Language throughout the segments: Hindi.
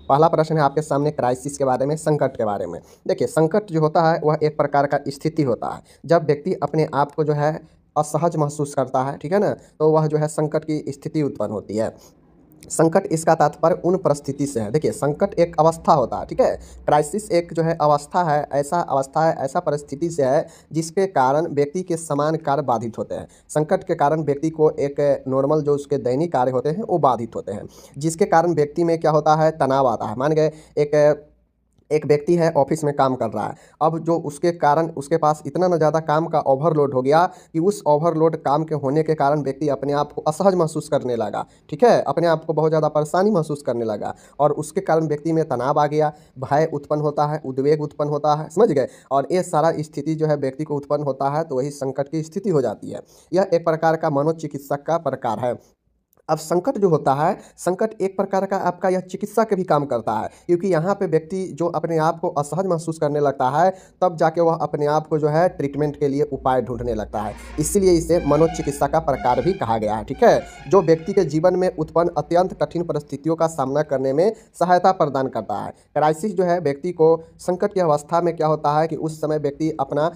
पहला प्रश्न है आपके सामने क्राइसिस के बारे में, संकट के बारे में। देखिए, संकट जो होता है वह एक प्रकार का स्थिति होता है जब व्यक्ति अपने आप को जो है असहज महसूस करता है, ठीक है ना, तो वह जो है संकट की स्थिति उत्पन्न होती है। संकट इसका तात्पर्य उन परिस्थिति से है। देखिए, संकट एक अवस्था होता है, ठीक है। क्राइसिस एक जो है अवस्था है, ऐसा परिस्थिति से है जिसके कारण व्यक्ति के समान कार्य बाधित होते हैं। संकट के कारण व्यक्ति को एक नॉर्मल जो उसके दैनिक कार्य होते हैं वो बाधित होते हैं, जिसके कारण व्यक्ति में क्या होता है, तनाव आता है। मान गए एक व्यक्ति है, ऑफिस में काम कर रहा है। अब जो उसके कारण उसके पास इतना ना ज़्यादा काम का ओवरलोड हो गया कि उस ओवरलोड काम के होने के कारण व्यक्ति अपने आप को असहज महसूस करने लगा, ठीक है, अपने आप को बहुत ज़्यादा परेशानी महसूस करने लगा, और उसके कारण व्यक्ति में तनाव आ गया, भय उत्पन्न होता है, उद्वेग उत्पन्न होता है, समझ गए। और ये सारा स्थिति जो है व्यक्ति को उत्पन्न होता है, तो वही संकट की स्थिति हो जाती है। यह एक प्रकार का मनोचिकित्सक का प्रकार है। अब संकट जो होता है, संकट एक प्रकार का आपका यह चिकित्सा के भी काम करता है, क्योंकि यहाँ पे व्यक्ति जो अपने आप को असहज महसूस करने लगता है, तब जाके वह अपने आप को जो है ट्रीटमेंट के लिए उपाय ढूंढने लगता है। इसीलिए इसे मनोचिकित्सा का प्रकार भी कहा गया है, ठीक है, जो व्यक्ति के जीवन में उत्पन्न अत्यंत कठिन परिस्थितियों का सामना करने में सहायता प्रदान करता है। क्राइसिस जो है व्यक्ति को संकट की अवस्था में क्या होता है कि उस समय व्यक्ति अपना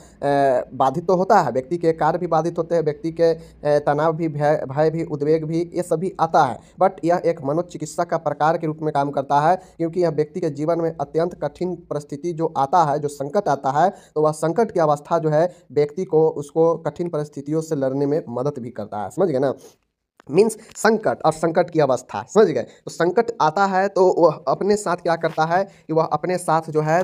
बाधित तो होता है, व्यक्ति के कार्य भी बाधित होते हैं, व्यक्ति के तनाव भी, भय भी, उद्वेग भी, ये भी आता है। बट यह एक मनोचिकित्सा का प्रकार के रूप में काम करता है, क्योंकि यह व्यक्ति के जीवन में अत्यंत कठिन परिस्थिति जो आता है, जो संकट आता है, तो वह संकट की अवस्था जो है व्यक्ति को उसको कठिन परिस्थितियों से लड़ने में मदद भी करता है, समझ गए ना। मीन्स संकट और संकट की अवस्था, समझ गए। तो संकट आता है तो वह अपने साथ क्या करता है कि वह अपने साथ जो है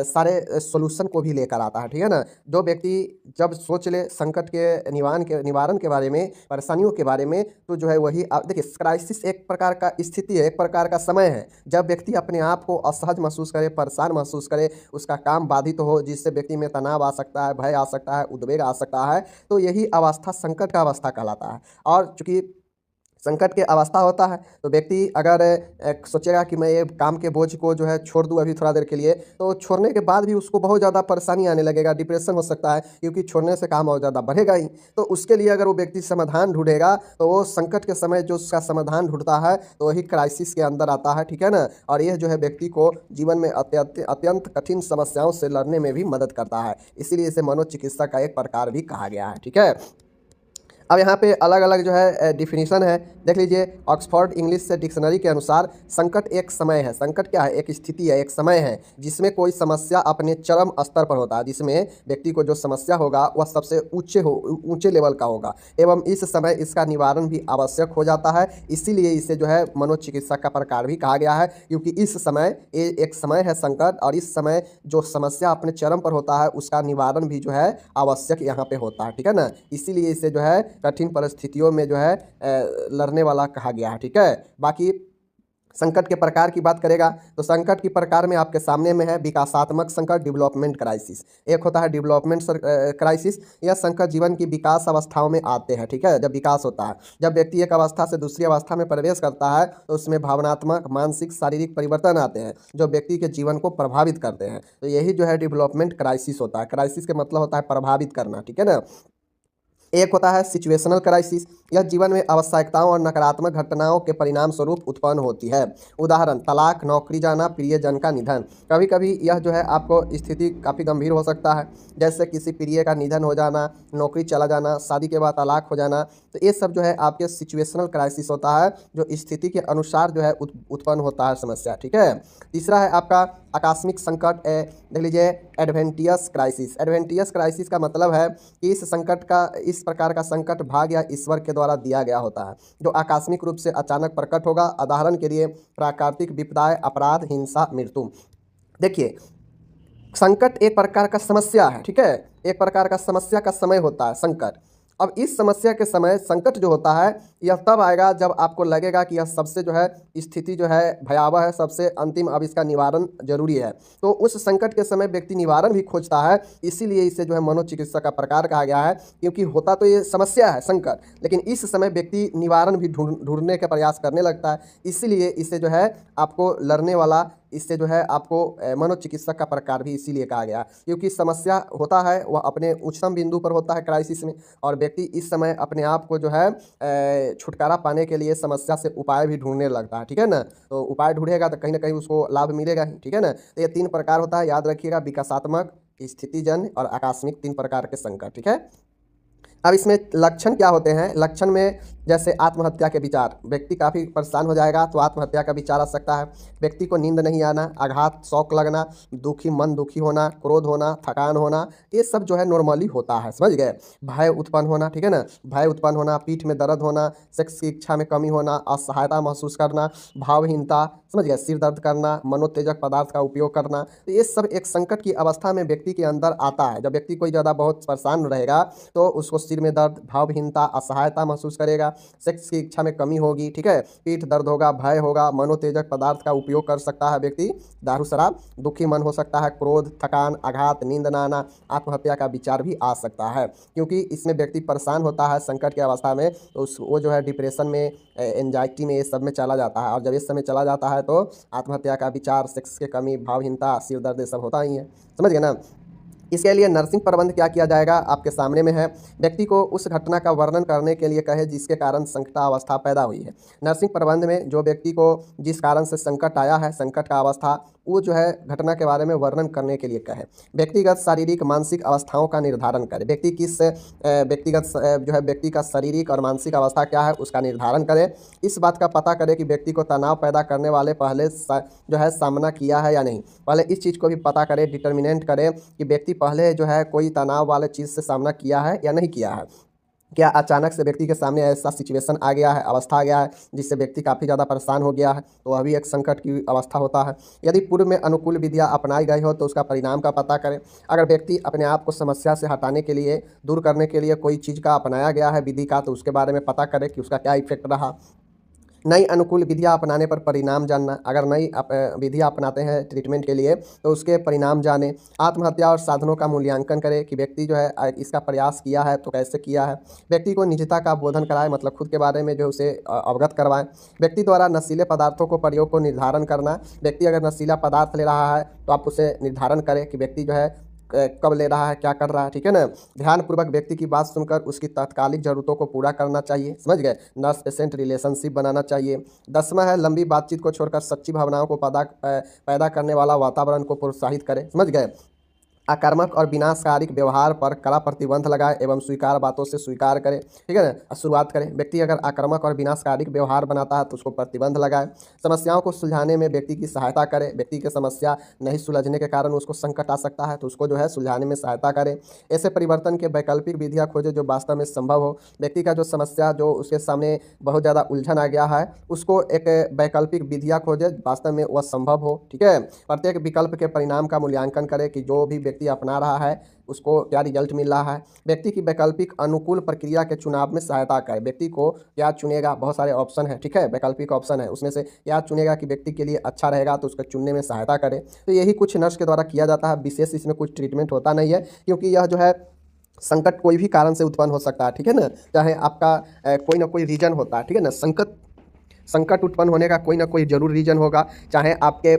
सारे सोल्यूशन को भी लेकर आता है, ठीक है ना। जो व्यक्ति जब सोच ले संकट के निवारण के बारे में, परेशानियों के बारे में, तो जो है वही देखिए, क्राइसिस एक प्रकार का स्थिति है, एक प्रकार का समय है जब व्यक्ति अपने आप को असहज महसूस करे, परेशान महसूस करे, उसका काम बाधित हो, जिससे व्यक्ति में तनाव आ सकता है, भय आ सकता है, उद्वेग आ सकता है, तो यही अवस्था संकट का अवस्था कहलाता है। और चूंकि संकट के अवस्था होता है, तो व्यक्ति अगर सोचेगा कि मैं ये काम के बोझ को जो है छोड़ दूँ अभी थोड़ा देर के लिए, तो छोड़ने के बाद भी उसको बहुत ज़्यादा परेशानी आने लगेगा, डिप्रेशन हो सकता है, क्योंकि छोड़ने से काम और ज़्यादा बढ़ेगा ही। तो उसके लिए अगर वो व्यक्ति समाधान ढूंढेगा, तो वो संकट के समय जो उसका समाधान ढूंढता है, तो वही क्राइसिस के अंदर आता है, ठीक है ना। और यह जो है व्यक्ति को जीवन में अत्यंत कठिन समस्याओं से लड़ने में भी मदद करता है, इसीलिए इसे मनोचिकित्सा का एक प्रकार भी कहा गया है, ठीक है। अब यहाँ पे अलग अलग जो है डिफिनीशन है, देख लीजिए। ऑक्सफोर्ड इंग्लिश से डिक्शनरी के अनुसार संकट एक समय है। संकट क्या है, एक स्थिति है, एक समय है जिसमें कोई समस्या अपने चरम स्तर पर होता है, जिसमें व्यक्ति को जो समस्या होगा वह सबसे ऊंचे लेवल का होगा, एवं इस समय इसका निवारण भी आवश्यक हो जाता है। इसीलिए इसे जो है मनोचिकित्सा का प्रकार भी कहा गया है, क्योंकि इस समय एक समय है संकट, और इस समय जो समस्या अपने चरम पर होता है उसका निवारण भी जो है आवश्यक यहाँ पे होता है, ठीक है ना। इसीलिए इसे जो है कठिन परिस्थितियों में जो है लड़ने वाला कहा गया है, ठीक है। बाकी संकट के प्रकार की बात करेगा तो संकट की प्रकार में आपके सामने में है विकासात्मक संकट, डेवलपमेंट क्राइसिस। एक होता है डेवलपमेंट क्राइसिस, यह संकट जीवन की विकास अवस्थाओं में आते हैं, ठीक है। जब विकास होता है, जब व्यक्ति एक अवस्था से दूसरी अवस्था में प्रवेश करता है, तो उसमें भावनात्मक, मानसिक, शारीरिक परिवर्तन आते हैं जो व्यक्ति के जीवन को प्रभावित करते हैं। तो यही जो है डेवलपमेंट क्राइसिस होता है। क्राइसिस का मतलब होता है प्रभावित करना, ठीक है ना। एक होता है सिचुएशनल क्राइसिस, यह जीवन में आवश्यकताओं और नकारात्मक घटनाओं के परिणाम स्वरूप उत्पन्न होती है। उदाहरण, तलाक, नौकरी जाना, प्रियजन का निधन। कभी कभी यह जो है आपको स्थिति काफ़ी गंभीर हो सकता है, जैसे किसी प्रिय का निधन हो जाना, नौकरी चला जाना, शादी के बाद तलाक हो जाना। तो ये सब जो है आपके सिचुएशनल क्राइसिस होता है, जो स्थिति के अनुसार जो है उत्पन्न होता है समस्या, ठीक है। तीसरा है आपका आकस्मिक संकट, देख लीजिए एडवेंटियस क्राइसिस। एडवेंटियस क्राइसिस का मतलब है कि इस प्रकार का संकट भाग्य या ईश्वर के द्वारा दिया गया होता है, जो आकस्मिक रूप से अचानक प्रकट होगा। उदाहरण के लिए प्राकृतिक विपदाएं, अपराध, हिंसा, मृत्यु। देखिए, संकट एक प्रकार का समस्या है, ठीक है, एक प्रकार का समस्या का समय होता है संकट। अब इस समस्या के समय संकट जो होता है यह तब आएगा जब आपको लगेगा कि यह सबसे जो है स्थिति जो है भयावह है, सबसे अंतिम, अब इसका निवारण जरूरी है। तो उस संकट के समय व्यक्ति निवारण भी खोजता है, इसीलिए इसे जो है मनोचिकित्सा का प्रकार कहा गया है। क्योंकि होता तो ये समस्या है संकट, लेकिन इस समय व्यक्ति निवारण भी ढूंढने का प्रयास करने लगता है, इसीलिए इसे जो है आपको लड़ने वाला इससे जो है आपको मनोचिकित्सक का प्रकार भी इसीलिए कहा गया, क्योंकि समस्या होता है वह अपने उच्चतम बिंदु पर होता है क्राइसिस में, और व्यक्ति इस समय अपने आप को जो है छुटकारा पाने के लिए समस्या से उपाय भी ढूंढने लगता है, ठीक है ना। तो उपाय ढूंढेगा तो कहीं ना कहीं उसको लाभ मिलेगा ही, ठीक है ना। तो ये 3 प्रकार होता है, याद रखिएगा, विकासात्मक, स्थितिजन्य और आकस्मिक 3 प्रकार के संकट, ठीक है। अब इसमें लक्षण क्या होते हैं? लक्षण में जैसे आत्महत्या के विचार, व्यक्ति काफ़ी परेशान हो जाएगा तो आत्महत्या का विचार आ सकता है। व्यक्ति को नींद नहीं आना, आघात, शौक लगना, मन दुखी होना, क्रोध होना, थकान होना, ये सब जो है नॉर्मली होता है, समझ गए। भय उत्पन्न होना, ठीक है ना, भय उत्पन्न होना, पीठ में दर्द होना, सेक्स की इच्छा में कमी होना, असहायता महसूस करना, भावहीनता, समझ गए, सिर दर्द करना, मनोत्तेजक पदार्थ का उपयोग करना, तो ये सब एक संकट की अवस्था में व्यक्ति के अंदर आता है। जब व्यक्ति कोई ज़्यादा बहुत परेशान रहेगा तो उसको सिर में दर्द, भावहीनता, असहायता महसूस करेगा, सेक्स की इच्छा में कमी होगी, ठीक है, पीठ दर्द होगा, भय होगा, मनोत्तेजक पदार्थ का उपयोग कर सकता है व्यक्ति, दारू शराब, दुखी मन हो सकता है, क्रोध, थकान, आघात, नींद न आना, आत्महत्या का विचार भी आ सकता है, क्योंकि इसमें व्यक्ति परेशान होता है संकट की अवस्था में, तो वो जो है डिप्रेशन में, एंजाइटी में, ये सब में चला जाता है, और जब इस समय चला जाता है तो आत्महत्या का विचार, सेक्स की कमी, भावहीनता, सिर दर्द, ये सब होता ही है, समझ गए ना। इसके लिए नर्सिंग प्रबंध क्या किया जाएगा, आपके सामने में है। व्यक्ति को उस घटना का वर्णन करने के लिए कहे जिसके कारण संकटावस्था पैदा हुई है। नर्सिंग प्रबंध में जो व्यक्ति को जिस कारण से संकट आया है, संकट का अवस्था, वो जो है घटना के बारे में वर्णन करने के लिए कहे। व्यक्तिगत शारीरिक मानसिक अवस्थाओं का निर्धारण करे। व्यक्ति किस व्यक्तिगत जो है व्यक्ति का शारीरिक और मानसिक अवस्था क्या है उसका निर्धारण करे। इस बात का पता करे कि व्यक्ति को तनाव पैदा करने वाले पहले जो है सामना किया है या नहीं। पहले इस चीज़ को भी पता करे, डिटर्मिनेंट करे कि व्यक्ति पहले जो है कोई तनाव वाले चीज़ से सामना किया है या नहीं किया है। क्या अचानक से व्यक्ति के सामने ऐसा सिचुएशन आ गया है, अवस्था आ गया है जिससे व्यक्ति काफ़ी ज़्यादा परेशान हो गया है, तो वह भी एक संकट की अवस्था होता है। यदि पूर्व में अनुकूल विधियाँ अपनाई गई हो तो उसका परिणाम का पता करें। अगर व्यक्ति अपने आप को समस्या से हटाने के लिए, दूर करने के लिए कोई चीज़ का अपनाया गया है विधि का, तो उसके बारे में पता करें कि उसका क्या इफेक्ट रहा। नई अनुकूल विधियाँ अपनाने पर परिणाम जानना। अगर नई विधियाँ अपनाते हैं ट्रीटमेंट के लिए तो उसके परिणाम जानें। आत्महत्या और साधनों का मूल्यांकन करें कि व्यक्ति जो है इसका प्रयास किया है तो कैसे किया है। व्यक्ति को निजता का बोधन कराएं, मतलब खुद के बारे में जो उसे अवगत करवाएं। व्यक्ति द्वारा नशीले पदार्थों को प्रयोग को निर्धारण करना। व्यक्ति अगर नशीला पदार्थ ले रहा है तो आप उसे निर्धारण करें कि व्यक्ति जो है कब ले रहा है, क्या कर रहा है, ठीक है ना। ध्यानपूर्वक व्यक्ति की बात सुनकर उसकी तात्कालिक ज़रूरतों को पूरा करना चाहिए, समझ गए। नर्स पेशेंट रिलेशनशिप बनाना चाहिए। 10वां है लंबी बातचीत को छोड़कर सच्ची भावनाओं को पैदा करने वाला वातावरण को प्रोत्साहित करें, समझ गए। आक्रामक और विनाशकारी व्यवहार पर कड़ा प्रतिबंध लगाए एवं स्वीकार बातों से स्वीकार करें, ठीक है ना, शुरुआत करें। व्यक्ति अगर आक्रामक और विनाशकारी व्यवहार बनाता है तो उसको प्रतिबंध लगाए। समस्याओं को सुलझाने में व्यक्ति की सहायता करें। व्यक्ति की समस्या नहीं सुलझने के कारण उसको संकट आ सकता है तो उसको जो है सुलझाने में सहायता करें। ऐसे परिवर्तन के वैकल्पिक विधियाँ खोजें जो वास्तव में संभव हो। व्यक्ति का जो समस्या जो उसके सामने बहुत ज़्यादा उलझन आ गया है उसको एक वैकल्पिक विधियाँ खोजें वास्तव में वह संभव हो, ठीक है। प्रत्येक विकल्प के परिणाम का मूल्यांकन करें कि जो भी व्यक्ति अपना रहा है उसको क्या रिजल्ट मिल रहा है। व्यक्ति की वैकल्पिक अनुकूल प्रक्रिया के चुनाव में सहायता करें। व्यक्ति को क्या चुनेगा, बहुत सारे ऑप्शन है, ठीक है, वैकल्पिक ऑप्शन है, उसमें से क्या चुनेगा कि व्यक्ति के लिए अच्छा रहेगा तो उसको चुनने में सहायता करें। तो यही कुछ नर्स के द्वारा किया जाता है। विशेष इसमें कुछ ट्रीटमेंट होता नहीं है क्योंकि यह जो है संकट कोई भी कारण से उत्पन्न हो सकता है, ठीक है ना। चाहे आपका कोई ना कोई रीजन होता है, ठीक है ना। संकट उत्पन्न होने का कोई ना कोई जरूर रीजन होगा। चाहे आपके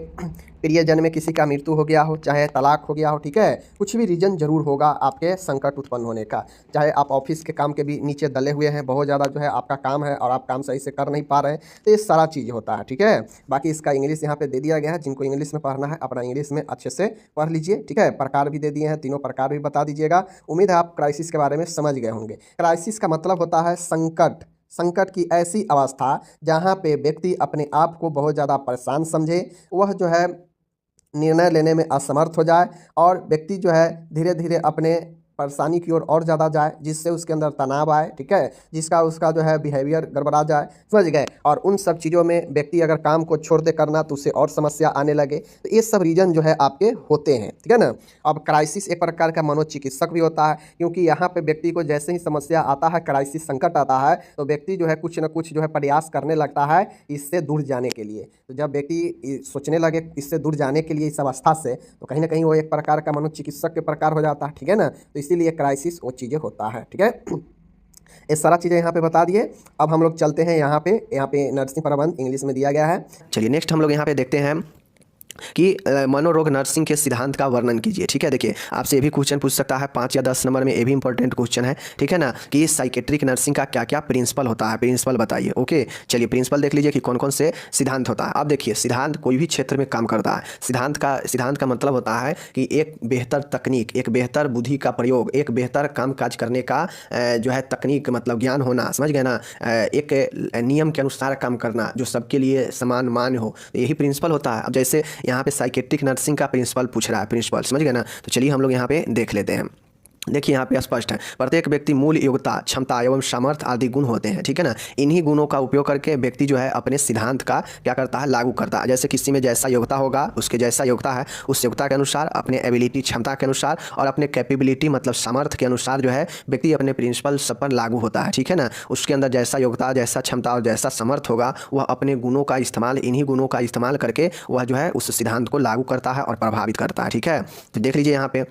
प्रियजन में किसी का मृत्यु हो गया हो, चाहे तलाक हो गया हो, ठीक है, कुछ भी रीजन जरूर होगा आपके संकट उत्पन्न होने का। चाहे आप ऑफिस के काम के भी नीचे दले हुए हैं, बहुत ज़्यादा जो है आपका काम है और आप काम सही से कर नहीं पा रहे हैं, तो ये सारा चीज़ होता है, ठीक है। बाकी इसका इंग्लिश यहाँ पे दे दिया गया है। जिनको इंग्लिश में पढ़ना है अपना इंग्लिश में अच्छे से पढ़ लीजिए, ठीक है। प्रकार भी दे दिए हैं, तीनों प्रकार भी बता दीजिएगा। उम्मीद है आप क्राइसिस के बारे में समझ गए होंगे। क्राइसिस का मतलब होता है संकट। संकट की ऐसी अवस्था जहाँ पे व्यक्ति अपने आप को बहुत ज़्यादा परेशान समझे, वह जो है निर्णय लेने में असमर्थ हो जाए और व्यक्ति जो है धीरे धीरे अपने परेशानी की ओर और ज़्यादा जाए, जिससे उसके अंदर तनाव आए, ठीक है, जिसका उसका जो है बिहेवियर गड़बड़ा जाए, समझ गए। और उन सब चीज़ों में व्यक्ति अगर काम को छोड़ दे करना तो उससे और समस्या आने लगे, तो ये सब रीजन जो है आपके होते हैं, ठीक है ना। अब क्राइसिस एक प्रकार का मनोचिकित्सक भी होता है क्योंकि यहाँ पे व्यक्ति को जैसे ही समस्या आता है, क्राइसिस संकट आता है, तो व्यक्ति जो है कुछ न कुछ जो है प्रयास करने लगता है इससे दूर जाने के लिए। तो जब व्यक्ति सोचने लगे इससे दूर जाने के लिए इस अवस्था से, तो कहीं ना कहीं वो एक प्रकार का मनोचिकित्सक के प्रकार हो जाता है, ठीक है ना। तो इसीलिए क्राइसिस वो चीज़ें होता है, ठीक है। ये सारा चीज़ें यहाँ पे बता दिए। अब हम लोग चलते हैं यहाँ पे नर्सिंग प्रबंध इंग्लिश में दिया गया है। चलिए नेक्स्ट हम लोग यहाँ पे देखते हैं कि मनोरोग नर्सिंग के सिद्धांत का वर्णन कीजिए। ठीक है, देखिए आपसे ये भी क्वेश्चन पूछ सकता है 5 या 10 नंबर में, ये भी इंपॉर्टेंट क्वेश्चन है। ठीक है ना, कि साइकेट्रिक नर्सिंग का क्या क्या प्रिंसिपल होता है, प्रिंसिपल बताइए। ओके, चलिए प्रिंसिपल देख लीजिए कि कौन कौन से सिद्धांत होता है। अब देखिए सिद्धांत कोई भी क्षेत्र में काम करता है। सिद्धांत का मतलब होता है कि एक बेहतर तकनीक, एक बेहतर बुद्धि का प्रयोग, एक बेहतर काम काज करने का जो है तकनीक, मतलब ज्ञान होना, समझ गए ना, एक नियम के अनुसार काम करना जो सबके लिए समान मान्य हो, यही प्रिंसिपल होता है। अब जैसे यहाँ पे साइकेट्रिक नर्सिंग का प्रिंसिपल पूछ रहा है, प्रिंसिपल समझ गए ना, तो चलिए हम लोग यहाँ पे देख लेते हैं। देखिए यहाँ पे स्पष्ट है, प्रत्येक व्यक्ति मूल योग्यता, क्षमता एवं सामर्थ्य आदि गुण होते हैं। ठीक है ना, इन्हीं गुणों का उपयोग करके व्यक्ति जो है अपने सिद्धांत का क्या करता है, लागू करता है। जैसे किसी में जैसा योग्यता होगा, उसके जैसा योग्यता है, उस योग्यता के अनुसार, अपने एबिलिटी क्षमता के अनुसार और अपने कैपेबिलिटी मतलब सामर्थ्य के अनुसार जो है व्यक्ति अपने प्रिंसिपल सब पर लागू होता है। ठीक है ना, उसके अंदर जैसा योग्यता, जैसा क्षमता और जैसा सामर्थ्य होगा, वह अपने गुणों का इस्तेमाल, इन्हीं गुणों का इस्तेमाल करके वह जो है उस सिद्धांत को लागू करता है और प्रभावित करता है। ठीक है, तो देख लीजिए यहाँ पे,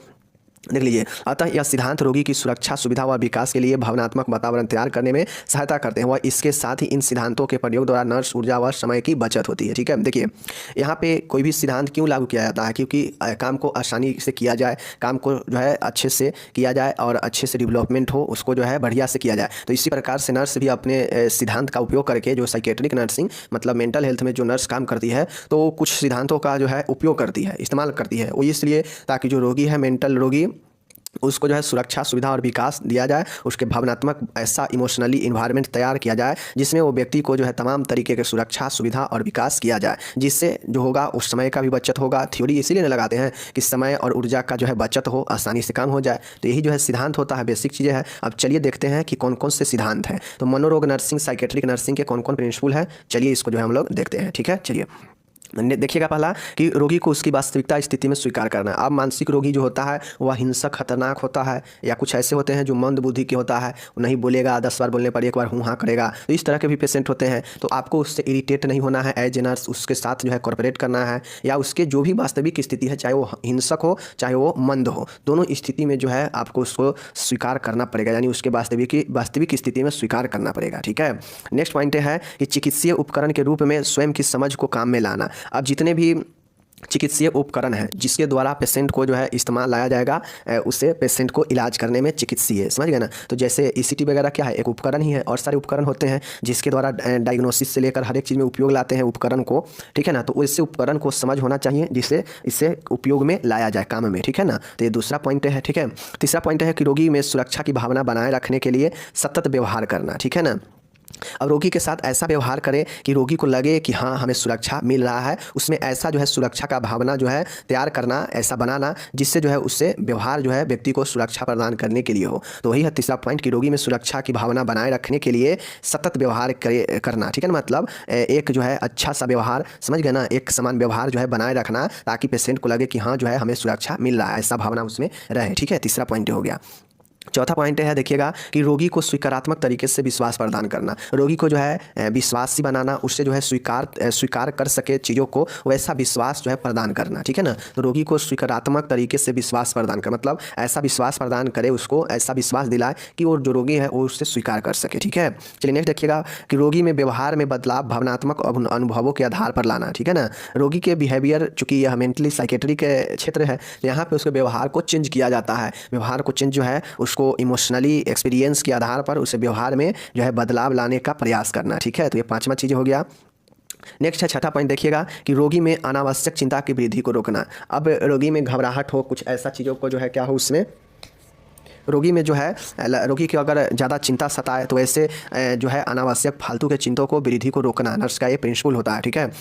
देख लीजिए, अतः यह सिद्धांत रोगी की सुरक्षा, सुविधा व विकास के लिए भावनात्मक वातावरण तैयार करने में सहायता करते हैं। वह इसके साथ ही इन सिद्धांतों के प्रयोग द्वारा नर्स ऊर्जा व समय की बचत होती है। ठीक है, देखिए यहाँ पे कोई भी सिद्धांत क्यों लागू किया जाता है, क्योंकि काम को आसानी से किया जाए, काम को जो है अच्छे से किया जाए और अच्छे से डेवलपमेंट हो, उसको जो है बढ़िया से किया जाए। तो इसी प्रकार से नर्स भी अपने सिद्धांत का उपयोग करके, जो साइकेट्रिक नर्सिंग मतलब मेंटल हेल्थ में जो नर्स काम करती है, तो कुछ सिद्धांतों का जो है उपयोग करती है, इस्तेमाल करती है। वो इसलिए ताकि जो रोगी है, मेंटल रोगी, उसको जो है सुरक्षा, सुविधा और विकास दिया जाए, उसके भावनात्मक ऐसा इमोशनली इन्वायरमेंट तैयार किया जाए जिसमें वो व्यक्ति को जो है तमाम तरीके के सुरक्षा, सुविधा और विकास किया जाए, जिससे जो होगा उस समय का भी बचत होगा। थ्योरी इसीलिए नहीं लगाते हैं कि समय और ऊर्जा का जो है बचत हो, आसानी से काम हो जाए। तो यही जो है सिद्धांत होता है, बेसिक चीज़ें हैं। अब चलिए देखते हैं कि कौन कौन से सिद्धांत हैं। तो मनोरोग नर्सिंग, साइकेट्रिक नर्सिंग के कौन कौन प्रिंसिपल है, चलिए इसको जो है हम लोग देखते हैं। ठीक है, चलिए देखिएगा, पहला कि रोगी को उसकी वास्तविकता स्थिति में स्वीकार करना। अब मानसिक रोगी जो होता है वह हिंसक, खतरनाक होता है, या कुछ ऐसे होते हैं जो मंद बुद्धि के होता है, वो नहीं बोलेगा, 10 बार बोलने पर एक बार हूँ हाँ करेगा। तो इस तरह के भी पेशेंट होते हैं। तो आपको उससे इरिटेट नहीं होना है, एज ए नर्स उसके साथ जो है कॉर्पोरेट करना है, या उसके जो भी वास्तविक स्थिति है, चाहे वो हिंसक हो चाहे वो मंद हो, दोनों स्थिति में जो है आपको उसको स्वीकार करना पड़ेगा, यानी उसके वास्तविक स्थिति में स्वीकार करना पड़ेगा। ठीक है, नेक्स्ट पॉइंट है कि चिकित्सीय उपकरण के रूप में स्वयं की समझ को काम में लाना। अब जितने भी चिकित्सीय उपकरण है जिसके द्वारा पेशेंट को जो है इस्तेमाल लाया जाएगा, उससे पेशेंट को इलाज करने में चिकित्सीय, समझ गए ना। तो जैसे ईसीटी वगैरह क्या है, एक उपकरण ही है, और सारे उपकरण होते हैं जिसके द्वारा डायग्नोसिस से लेकर हर एक चीज़ में उपयोग लाते हैं उपकरण को। ठीक है ना, तो इससे उपकरण को समझ होना चाहिए जिससे इससे उपयोग में लाया जाए, काम में। ठीक है ना, तो ये दूसरा पॉइंट है। ठीक है, तीसरा पॉइंट है कि रोगी में सुरक्षा की भावना बनाए रखने के लिए सतत व्यवहार करना। ठीक है ना, अब रोगी के साथ ऐसा व्यवहार करें कि रोगी को लगे कि हाँ हमें सुरक्षा मिल रहा है, उसमें ऐसा जो है सुरक्षा का भावना जो है तैयार करना, ऐसा बनाना जिससे जो है उससे व्यवहार जो है व्यक्ति को सुरक्षा प्रदान करने के लिए हो। तो वही है तीसरा पॉइंट कि रोगी में सुरक्षा की भावना बनाए रखने के लिए सतत व्यवहार करना। ठीक है ना, मतलब एक जो है अच्छा सा व्यवहार, समझ गए ना, एक समान व्यवहार जो है बनाए रखना ताकि पेशेंट को लगे कि हाँ जो है हमें सुरक्षा मिल रहा है, ऐसा भावना उसमें रहे। ठीक है, तीसरा पॉइंट हो गया। चौथा पॉइंट है, देखिएगा कि रोगी को स्वीकारात्मक तरीके से विश्वास प्रदान करना। रोगी को जो है विश्वासी बनाना, उससे जो है स्वीकार कर सके चीज़ों को, वैसा विश्वास जो है प्रदान करना। ठीक है ना, तो रोगी को स्वीकारात्मक तरीके से विश्वास प्रदान कर, मतलब ऐसा विश्वास प्रदान करे, उसको ऐसा विश्वास दिलाए कि वो जो रोगी है वो उससे स्वीकार कर सके। ठीक है, चलिए नेक्स्ट देखिएगा कि रोगी में व्यवहार में बदलाव भावनात्मक अनुभवों के आधार पर लाना। ठीक है ना, रोगी के बिहेवियर, चूँकि यह मेंटली साइकेट्री के क्षेत्र है, तो यहाँ पर उसके व्यवहार को चेंज किया जाता है। व्यवहार को चेंज जो है उसको इमोशनली एक्सपीरियंस के आधार पर उसे व्यवहार में जो है बदलाव लाने का प्रयास करना। ठीक है, तो ये पांचवा चीज़ हो गया। नेक्स्ट है छठा पॉइंट, देखिएगा कि रोगी में अनावश्यक चिंता की वृद्धि को रोकना। अब रोगी में घबराहट हो, कुछ ऐसा चीज़ों को जो है क्या हो, उसमें रोगी में जो है रोगी की अगर ज़्यादा चिंता सताए तो ऐसे जो है अनावश्यक फालतू के चिंतों को, वृद्धि को रोकना नर्स का ये प्रिंसिपल होता है। ठीक है,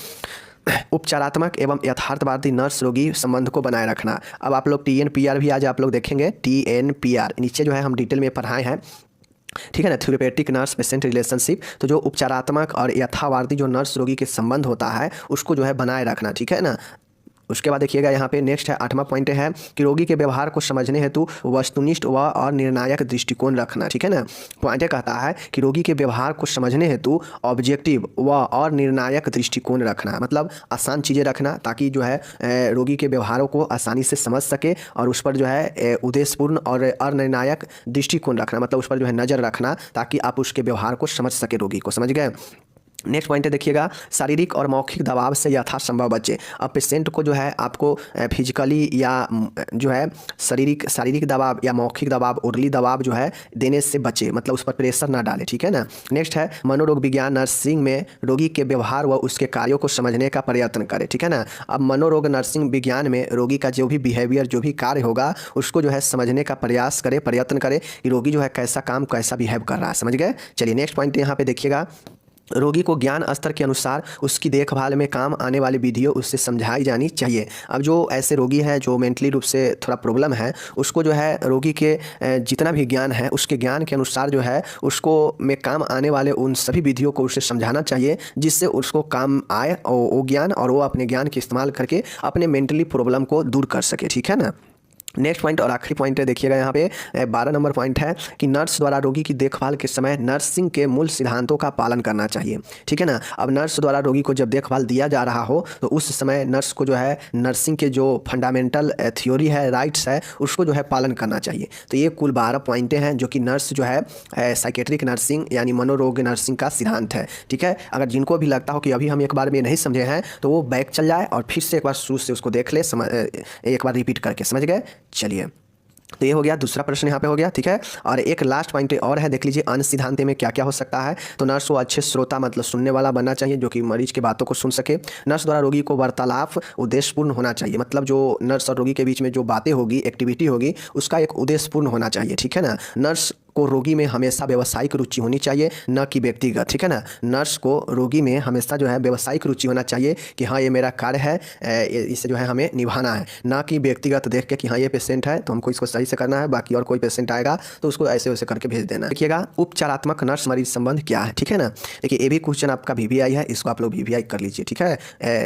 उपचारात्मक एवं यथार्थवादी नर्स रोगी संबंध को बनाए रखना। अब आप लोग TNPR भी आज आप लोग देखेंगे, TNPR नीचे जो है हम डिटेल में पढ़ाए हैं। ठीक है ना, थेरेपेटिक नर्स पेशेंट रिलेशनशिप। तो जो उपचारात्मक और यथार्थवादी जो नर्स रोगी के संबंध होता है उसको जो है बनाए रखना। ठीक है ना, उसके बाद देखिएगा यहाँ पे नेक्स्ट है आठवां पॉइंट है कि रोगी के व्यवहार को समझने हेतु वस्तुनिष्ठ व और निर्णायक दृष्टिकोण रखना। ठीक है ना, पॉइंट कहता है कि रोगी के व्यवहार को समझने हेतु ऑब्जेक्टिव व और निर्णायक दृष्टिकोण रखना, मतलब आसान चीज़ें रखना ताकि जो है रोगी के व्यवहारों को आसानी से समझ सके, और उस पर जो है उद्देश्यपूर्ण और अनिर्णायक दृष्टिकोण रखना, मतलब उस पर जो है नज़र रखना ताकि आप उसके व्यवहार को समझ सके, रोगी को, समझ गए। नेक्स्ट पॉइंट है देखिएगा, शारीरिक और मौखिक दबाव से यथासंभव बचे। अब पेशेंट को जो है आपको फिजिकली या जो है शारीरिक दबाव या मौखिक दबाव, उर्ली दबाव जो है देने से बचे, मतलब उस पर प्रेशर ना डाले, ठीक है ना। नेक्स्ट है मनोरोग विज्ञान नर्सिंग में रोगी के व्यवहार व उसके कार्यों को समझने का प्रयत्न करे, ठीक है ना। अब मनोरोग नर्सिंग विज्ञान में रोगी का जो भी बिहेवियर, जो भी कार्य होगा उसको जो है समझने का प्रयास करे, प्रयत्न करे कि रोगी जो है कैसा काम, कैसा बिहेव कर रहा है, समझ गए। चलिए नेक्स्ट पॉइंट यहाँ पे देखिएगा, रोगी को ज्ञान स्तर के अनुसार उसकी देखभाल में काम आने वाली विधियों उससे समझाई जानी चाहिए। अब जो ऐसे रोगी है जो मेंटली रूप से थोड़ा प्रॉब्लम है, उसको जो है रोगी के जितना भी ज्ञान है उसके ज्ञान के अनुसार जो है उसको में काम आने वाले उन सभी विधियों को उसे समझाना चाहिए, जिससे उसको काम आए वो ज्ञान, और वो अपने ज्ञान के इस्तेमाल करके अपने मेंटली प्रॉब्लम को दूर कर सके, ठीक है ना। नेक्स्ट पॉइंट और आखिरी पॉइंट है देखिएगा, यहाँ पे 12 नंबर पॉइंट है कि नर्स द्वारा रोगी की देखभाल के समय नर्सिंग के मूल सिद्धांतों का पालन करना चाहिए, ठीक है ना। अब नर्स द्वारा रोगी को जब देखभाल दिया जा रहा हो तो उस समय नर्स को जो है नर्सिंग के जो फंडामेंटल थ्योरी है, राइट्स है, उसको जो है पालन करना चाहिए। तो ये कुल 12 पॉइंटें हैं जो कि नर्स जो है साइकेट्रिक नर्सिंग यानी मनोरोग नर्सिंग का सिद्धांत है, ठीक है। अगर जिनको भी लगता हो कि अभी हम एक बार में नहीं समझे हैं तो वो बैक चल जाए और फिर से एक बार शुरू से उसको देख ले, एक बार रिपीट करके, समझ गए। चलिए, तो ये हो गया, दूसरा प्रश्न यहाँ पे हो गया, ठीक है। और एक लास्ट पॉइंट और है, देख लीजिए अन्य सिद्धांत में क्या क्या हो सकता है। तो नर्स को अच्छे श्रोता मतलब सुनने वाला बनना चाहिए, जो कि मरीज की बातों को सुन सके। नर्स द्वारा रोगी को वार्तालाप उद्देश्यपूर्ण होना चाहिए, मतलब जो नर्स और रोगी के बीच में जो बातें होगी, एक्टिविटी होगी, उसका एक उद्देश्यपूर्ण होना चाहिए, ठीक है ना। नर्स को रोगी में हमेशा व्यावसायिक रुचि होनी चाहिए, न कि व्यक्तिगत, ठीक है ना। नर्स को रोगी में हमेशा जो है व्यावसायिक रुचि होना चाहिए कि हाँ ये मेरा कार्य है, इसे जो है हमें निभाना है, ना कि व्यक्तिगत देख के कि हाँ ये पेशेंट है तो हमको इसको सही से करना है, बाकी और कोई पेशेंट आएगा तो उसको ऐसे वैसे करके भेज देना। देखिएगा, उपचारात्मक नर्स मरीज संबंध क्या है, ठीक है ना। देखिए ये भी क्वेश्चन आपका VVI है, इसको आप लोग VVI कर लीजिए, ठीक है।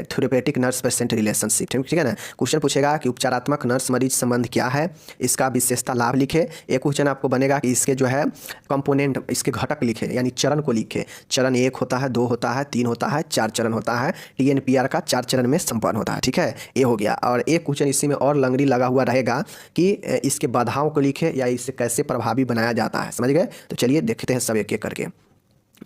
थेरेपेटिक नर्स पेशेंट रिलेशनशिप, ठीक है ना। क्वेश्चन पूछेगा कि उपचारात्मक नर्स मरीज संबंध क्या है, इसका विशेषता लाभ लिखे। एक क्वेश्चन आपको बनेगा कि इसके जो है कंपोनेंट, इसके घटक लिखे, यानी चरण को लिखे। चरण 1 होता है, 2 होता है, 3 होता है, 4 चरण होता है। TNPR का 4 चरण में संपन्न होता है, ठीक है। ये हो गया। और एक क्वेश्चन इसी में और लंगड़ी लगा हुआ रहेगा कि इसके बाधाओं को लिखे या इसे कैसे प्रभावी बनाया जाता है, समझ गए। तो चलिए देखते हैं सब एक एक करके।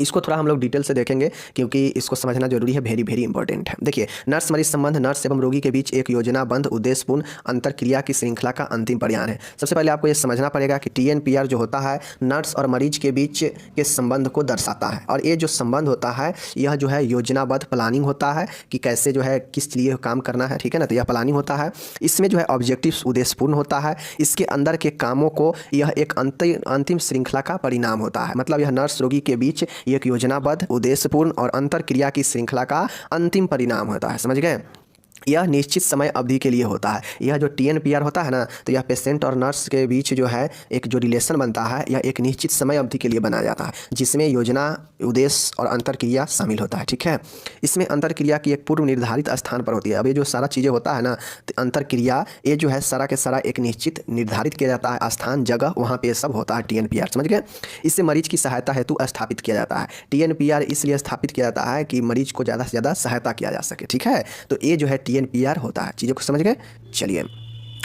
इसको थोड़ा हम लोग डिटेल से देखेंगे क्योंकि इसको समझना जरूरी है, वेरी वेरी इंपॉर्टेंट है। देखिए, नर्स मरीज संबंध नर्स एवं रोगी के बीच एक योजनाबद्ध उद्देश्यपूर्ण अंतरक्रिया की श्रृंखला का अंतिम परिणाम है। सबसे पहले आपको ये समझना पड़ेगा कि TNPR जो होता है नर्स और मरीज के बीच के संबंध को दर्शाता है, और ये जो संबंध होता है यह जो है योजनाबद्ध प्लानिंग होता है कि कैसे जो है किस लिए काम करना है, ठीक है ना। तो यह प्लानिंग होता है, इसमें जो है ऑब्जेक्टिव उद्देश्यपूर्ण होता है, इसके अंदर के कामों को यह एक अंतिम श्रृंखला का परिणाम होता है। मतलब यह नर्स रोगी के बीच एक योजनाबद्ध उद्देश्यपूर्ण और अंतरक्रिया की श्रृंखला का अंतिम परिणाम होता है, समझ गए। यह निश्चित समय अवधि के लिए होता है। यह जो TNPR होता है ना, तो यह पेशेंट और नर्स के बीच जो है एक जो रिलेशन बनता है, यह एक निश्चित समय अवधि के लिए बनाया जाता है, जिसमें योजना, उद्देश्य और अंतरक्रिया शामिल होता है, ठीक है। इसमें अंतरक्रिया की एक पूर्व निर्धारित स्थान पर होती है। अब ये जो सारा चीज़ें होता है ना, तो अंतरक्रिया ये जो है सारा के सारा एक निश्चित निर्धारित किया जाता है स्थान, जगह, वहाँ पर सब होता है TNPR, समझ गए। इससे मरीज की सहायता हेतु स्थापित किया जाता है। TNPR इसलिए स्थापित किया जाता है कि मरीज को ज़्यादा से ज़्यादा सहायता किया जा सके, ठीक है। तो ये जो है TNPR होता है, चीज़ों को समझ गए। चलिए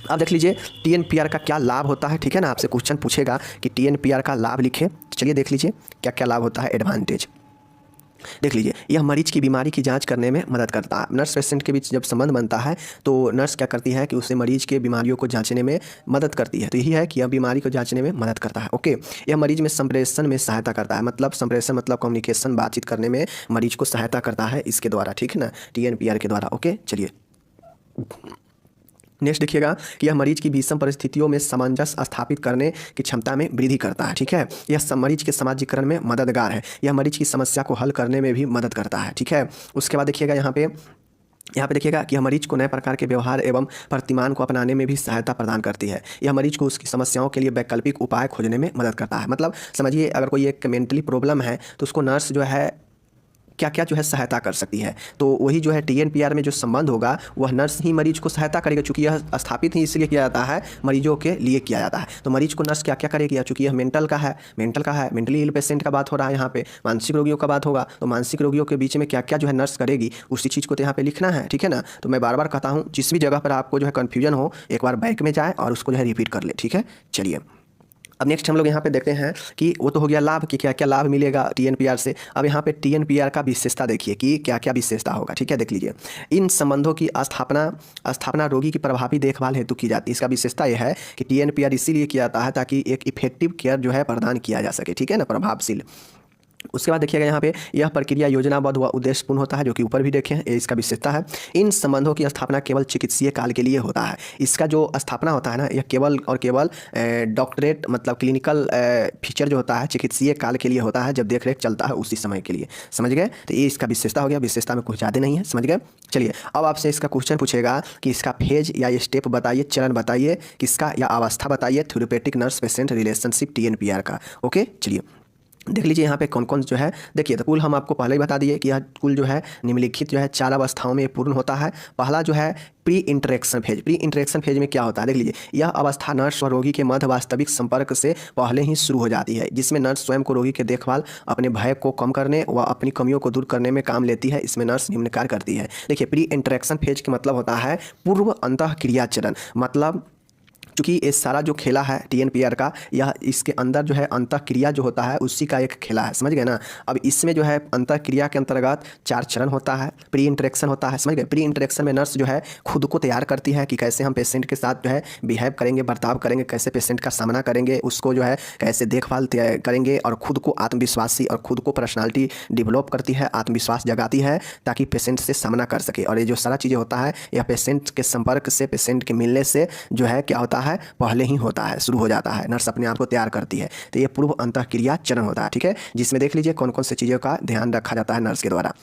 अब देख लीजिए TNPR का क्या लाभ होता है, ठीक है ना। आपसे क्वेश्चन पूछेगा कि TNPR का लाभ लिखे। चलिए देख लीजिए क्या क्या लाभ होता है, एडवांटेज देख लीजिए। यह मरीज की बीमारी की जांच करने में मदद करता है। नर्स पेशेंट के बीच जब संबंध बनता है तो नर्स क्या करती है कि उसे मरीज के बीमारियों को जांचने में मदद करती है। तो यही है कि यह बीमारी को जांचने में मदद करता है, ओके। यह मरीज में संप्रेषण में सहायता करता है, मतलब संप्रेषण मतलब कम्युनिकेशन, बातचीत करने में मरीज को सहायता करता है इसके द्वारा, ठीक है ना, TNPR के द्वारा, ओके। चलिए नेक्स्ट देखिएगा कि यह मरीज की विषम परिस्थितियों में सामंजस्य स्थापित करने की क्षमता में वृद्धि करता है, ठीक है। यह मरीज के सामाजिकरण में मददगार है। यह मरीज की समस्या को हल करने में भी मदद करता है, ठीक है। उसके बाद देखिएगा यहाँ पे देखिएगा कि यह मरीज को नए प्रकार के व्यवहार एवं प्रतिमान को अपनाने में भी सहायता प्रदान करती है। यह मरीज को उसकी समस्याओं के लिए वैकल्पिक उपाय खोजने में मदद करता है। मतलब समझिए, अगर कोई एक मेंटली प्रॉब्लम है तो उसको नर्स जो है क्या क्या जो है सहायता कर सकती है। तो वही जो है TNPR में जो संबंध होगा वह नर्स ही मरीज को सहायता करेगा, चूँकि यह स्थापित ही इसलिए किया जाता है, मरीजों के लिए किया जाता है। तो मरीज को नर्स क्या क्या करेगी, चूँकि यह मेंटल का है, मेंटली इल पेशेंट का बात हो रहा है, यहाँ पे मानसिक रोगियों का बात होगा, तो मानसिक रोगियों के बीच में क्या क्या जो है नर्स करेगी उसी चीज़ को तो यहाँ पे लिखना है, ठीक है ना। तो मैं बार बार कहता हूँ, जिस भी जगह पर आपको जो है कन्फ्यूजन हो, एक बार बैक में जाए और उसको जो है रिपीट कर ले, ठीक है। चलिए अब नेक्स्ट हम लोग यहाँ पे देखते हैं कि वो तो हो गया लाभ कि क्या क्या लाभ मिलेगा टीएनपीआर से। अब यहाँ पे टीएनपीआर का विशेषता देखिए कि क्या क्या विशेषता होगा, ठीक है, देख लीजिए। इन संबंधों की स्थापना रोगी की प्रभावी देखभाल हेतु की जाती है। इसका विशेषता यह है कि टीएनपीआर इसीलिए किया जाता है ताकि एक इफेक्टिव केयर जो है प्रदान किया जा सके, ठीक है ना, प्रभावशील। उसके बाद देखिएगा यहाँ पे यह प्रक्रिया योजनाबद्ध व उद्देश्यपूर्ण होता है, जो कि ऊपर भी देखें, ये इसका विशेषता है। इन संबंधों की स्थापना केवल चिकित्सीय काल के लिए होता है। इसका जो स्थापना होता है ना, यह केवल और केवल डॉक्टरेट मतलब क्लिनिकल फीचर जो होता है चिकित्सीय काल के लिए होता है, जब देख रेख चलता है उसी समय के लिए, समझ गए। तो ये इसका विशेषता हो गया, विशेषता में कुछ ज़्यादा नहीं है, समझ गए। चलिए अब आपसे इसका क्वेश्चन पूछेगा कि इसका फेज या स्टेप बताइए, चरण बताइए किसका, या अवस्था बताइए थेरेपेटिक नर्स पेशेंट रिलेशनशिप टीएनपीआर का। ओके, चलिए देख लीजिए यहाँ पे कौन कौन जो है। देखिए तो कुल हम आपको पहले ही बता दिए कि यह कुल जो है निम्नलिखित जो है 4 अवस्थाओं में पूर्ण होता है। पहला जो है pre interaction phase. Pre interaction phase में क्या होता है, देख लीजिए, यह अवस्था नर्स और रोगी के मध्य वास्तविक संपर्क से पहले ही शुरू हो जाती है, जिसमें नर्स स्वयं को रोगी के देखभाल, अपने भय को कम करने व अपनी कमियों को दूर करने में काम लेती है। इसमें नर्स निम्न कार्य करती है। देखिए प्री इंटरेक्शन फेज का मतलब होता है पूर्व अंतःक्रिया चरण। मतलब चूँकि ये सारा जो खेला है टीएनपीआर का, यह इसके अंदर जो है अंतःक्रिया जो होता है उसी का एक खेला है, समझ गए ना। अब इसमें जो है अंतःक्रिया के अंतर्गत 4 चरण होता है। प्री इंटरेक्शन होता है, समझ गए। प्री इंटरेक्शन में नर्स जो है खुद को तैयार करती है कि कैसे हम पेशेंट के साथ जो है बिहेव करेंगे, बर्ताव करेंगे, कैसे पेशेंट का सामना करेंगे, उसको जो है कैसे देखभाल करेंगे, और खुद को आत्मविश्वासी और खुद को पर्सनालिटी डेवलप करती है, आत्मविश्वास जगाती है ताकि पेशेंट से सामना कर सके। और ये जो सारा चीज़ें होता है यह पेशेंट के संपर्क से, पेशेंट के मिलने से जो है क्या होता है, पहले ही होता है, शुरू हो जाता है। नर्स अपने आप को तैयार करती है। तो ये पूर्व अंतःक्रिया चरण होता है, ठीक है, जिसमें देख लीजिए कौन कौन सी चीज़ों का ध्यान रखा जाता है नर्स के द्वारा।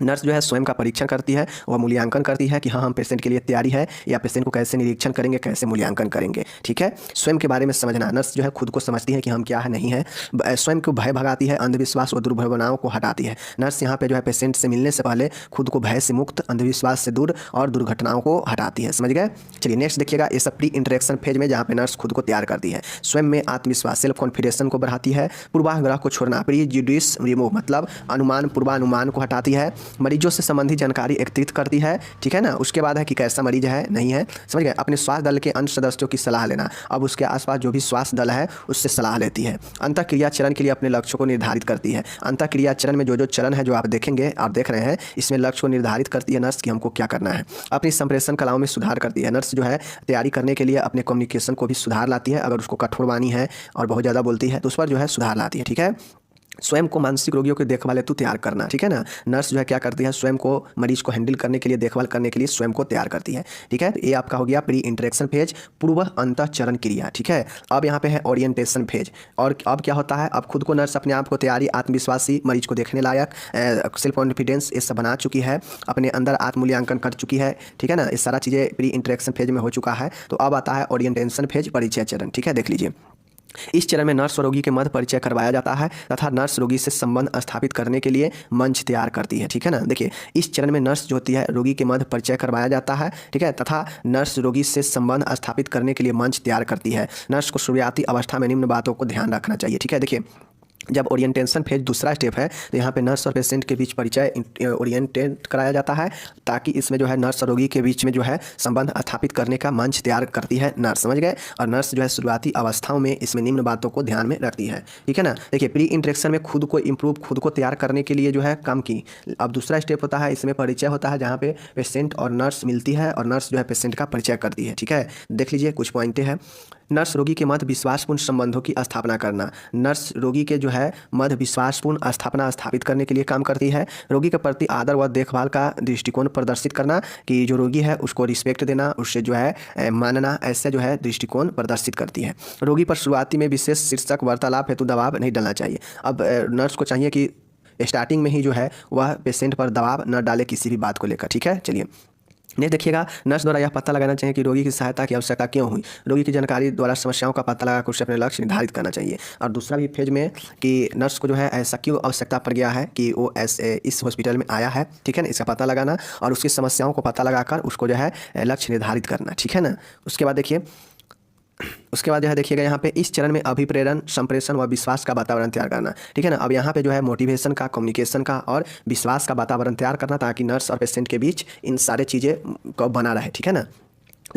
नर्स जो है स्वयं का परीक्षण करती है, वह मूल्यांकन करती है कि हाँ हम पेशेंट के लिए तैयारी है, या पेशेंट को कैसे निरीक्षण करेंगे, कैसे मूल्यांकन करेंगे, ठीक है। स्वयं के बारे में समझना, नर्स जो है खुद को समझती है कि हम क्या है नहीं है, स्वयं को भय भगाती है, अंधविश्वास और दुर्भावनाओं को हटाती है। नर्स यहाँ पे जो है पेशेंट से मिलने से पहले खुद को भय से मुक्त, अंधविश्वास से दूर और दुर्घटनाओं को हटाती है, समझ गए। चलिए नेक्स्ट देखिएगा, ये सब प्री इंटरेक्शन फेज में जहाँ पे नर्स खुद को तैयार करती है, स्वयं में आत्मविश्वास सेल्फ कॉन्फिडेंस को बढ़ाती है, पूर्वाग्रह को छोड़ना प्रीजुडिस रिमूव मतलब अनुमान पूर्वानुमान को हटाती है, मरीजों से संबंधित जानकारी एकत्रित करती है, ठीक है ना। उसके बाद है कि कैसा मरीज है नहीं है, समझ गए। अपने स्वास्थ्य दल के अन्य सदस्यों की सलाह लेना, अब उसके आसपास जो भी स्वास्थ्य दल है उससे सलाह लेती है। अंतःक्रिया चरण के लिए अपने लक्ष्य को निर्धारित करती है। अंतःक्रिया चरण में जो जो चरण है जो आप देखेंगे, आप देख रहे हैं, इसमें लक्ष्य को निर्धारित करती है नर्स कि हमको क्या करना है। अपनी संप्रेषण कलाओं में सुधार करती है। नर्स जो है तैयारी करने के लिए अपने कम्युनिकेशन को भी सुधार लाती है। अगर उसको कठोर वाणी है और बहुत ज़्यादा बोलती है तो उस पर जो है सुधार लाती है, ठीक है। स्वयं को मानसिक रोगियों की देखभाल हेतु तैयार करना, ठीक है ना। नर्स जो है क्या करती है, स्वयं को मरीज को हैंडल करने के लिए, देखभाल करने के लिए स्वयं को तैयार करती है, ठीक है। ये आपका हो गया प्री इंटरेक्शन फेज, पूर्व अंतः चरण क्रिया, ठीक है। अब यहाँ पे है ओरिएंटेशन फेज। और अब क्या होता है, अब खुद को नर्स अपने आप को तैयारी, आत्मविश्वासी, मरीज को देखने लायक, सेल्फ कॉन्फिडेंस ये सब बना चुकी है, अपने अंदर आत्ममूल्यांकन कर चुकी है, ठीक है ना। ये सारा चीज़ें प्री इंटरेक्शन फेज में हो चुका है। तो अब आता है ओरिएंटेशन फेज, परिचय चरण, ठीक है, देख लीजिए। इस चरण में नर्स और रोगी के मध्य परिचय करवाया जाता है तथा नर्स रोगी से संबंध स्थापित करने के लिए मंच तैयार करती है, ठीक है ना। देखिए इस चरण में नर्स जो होती है रोगी के मध्य परिचय करवाया जाता है, ठीक है, तथा नर्स रोगी से संबंध स्थापित करने के लिए मंच तैयार करती है। नर्स को शुरुआती अवस्था में निम्न बातों को ध्यान रखना चाहिए, ठीक है। देखिए जब ओरिएंटेशन फेज दूसरा स्टेप है तो यहाँ पे नर्स और पेशेंट के बीच परिचय ओरिएंटेट कराया जाता है, ताकि इसमें जो है नर्स और रोगी के बीच में जो है संबंध स्थापित करने का मंच तैयार करती है नर्स, समझ गए। और नर्स जो है शुरुआती अवस्थाओं में इसमें निम्न बातों को ध्यान में रखती है, ठीक है ना। देखिए प्री इंटरेक्शन में खुद को इम्प्रूव, खुद को तैयार करने के लिए जो है काम की। अब दूसरा स्टेप होता है, इसमें परिचय होता है, जहाँ पे पेशेंट और नर्स मिलती है और नर्स जो है पेशेंट का परिचय करती है, ठीक है। देख लीजिए कुछ पॉइंटें हैं। नर्स रोगी के मध्य विश्वासपूर्ण संबंधों की स्थापना करना, नर्स रोगी के जो है मध्य विश्वासपूर्ण स्थापना स्थापित करने के लिए काम करती है। रोगी के प्रति आदर व देखभाल का दृष्टिकोण प्रदर्शित करना, कि जो रोगी है उसको रिस्पेक्ट देना, उससे जो है मानना, ऐसे जो है दृष्टिकोण प्रदर्शित करती है। रोगी पर शुरुआती में विशेष शीर्षक वार्तालाप हेतु दबाव नहीं डालना चाहिए। अब नर्स को चाहिए कि स्टार्टिंग में ही जो है वह पेशेंट पर दबाव न डाले किसी भी बात को लेकर, ठीक है। चलिए नहीं देखिएगा, नर्स द्वारा यह पता लगाना चाहिए कि रोगी की सहायता की आवश्यकता क्यों हुई। रोगी की जानकारी द्वारा समस्याओं का पता लगाकर उससे अपने लक्ष्य निर्धारित करना चाहिए। और दूसरा भी फेज में कि नर्स को जो है ऐसा क्यों आवश्यकता पड़ गया है कि वो ऐसे इस हॉस्पिटल में आया है, ठीक है ना, इसका पता लगाना और उसकी समस्याओं को पता लगाकर उसको जो है लक्ष्य निर्धारित करना, ठीक है ना। उसके बाद देखिए, उसके बाद जो है देखिएगा यहाँ पे इस चरण में अभिप्रेरण, संप्रेषण व विश्वास का वातावरण तैयार करना, ठीक है ना। अब यहाँ पे जो है मोटिवेशन का, कम्युनिकेशन का और विश्वास का वातावरण तैयार करना, ताकि नर्स और पेशेंट के बीच इन सारे चीज़ें को बना रहे, ठीक है ना।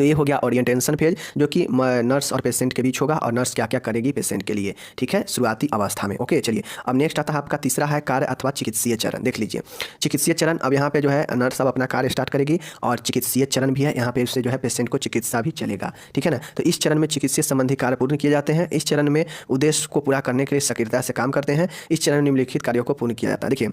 तो ये हो गया ओरिएंटेशन फेज, जो कि नर्स और पेशेंट के बीच होगा और नर्स क्या क्या करेगी पेशेंट के लिए, ठीक है, शुरुआती अवस्था में। ओके, चलिए अब नेक्स्ट आता है आपका तीसरा है कार्य अथवा चिकित्सीय चरण। देख लीजिए चिकित्सीय चरण, अब यहाँ पे जो है नर्स अब अपना कार्य स्टार्ट करेगी और चिकित्सीय चरण भी है, यहाँ पे उससे जो है पेशेंट को चिकित्सा भी चलेगा, ठीक है ना। तो इस चरण में चिकित्सीय संबंधी कार्य पूर्ण किए जाते हैं। इस चरण में उद्देश्य को पूरा करने के लिए सक्रियता से काम करते हैं। इस चरण में निम्नलिखित कार्यों को पूर्ण किया जाता है। देखिए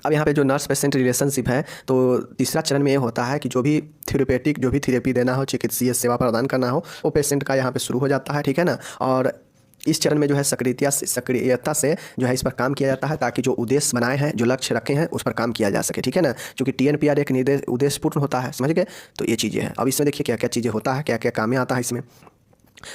अब यहाँ पे जो नर्स पेशेंट रिलेशनशिप है, तो तीसरा चरण में ये होता है कि जो भी थेरेपेटिक, जो भी थेरेपी देना हो, चिकित्सीय सेवा प्रदान करना हो, वो पेशेंट का यहाँ पे शुरू हो जाता है, ठीक है ना। और इस चरण में जो है सक्रियता से जो है इस पर काम किया जाता है, ताकि जो उद्देश्य बनाए हैं, जो लक्ष्य रखे हैं, उस पर काम किया जा सके, ठीक है ना। क्योंकि TNPR एक निर्देश उद्देश्यपूर्ण होता है, समझ गए। तो ये चीज़ें हैं। अब इसमें देखिए क्या क्या चीज़ें होता है, क्या क्या काम में आता है इसमें।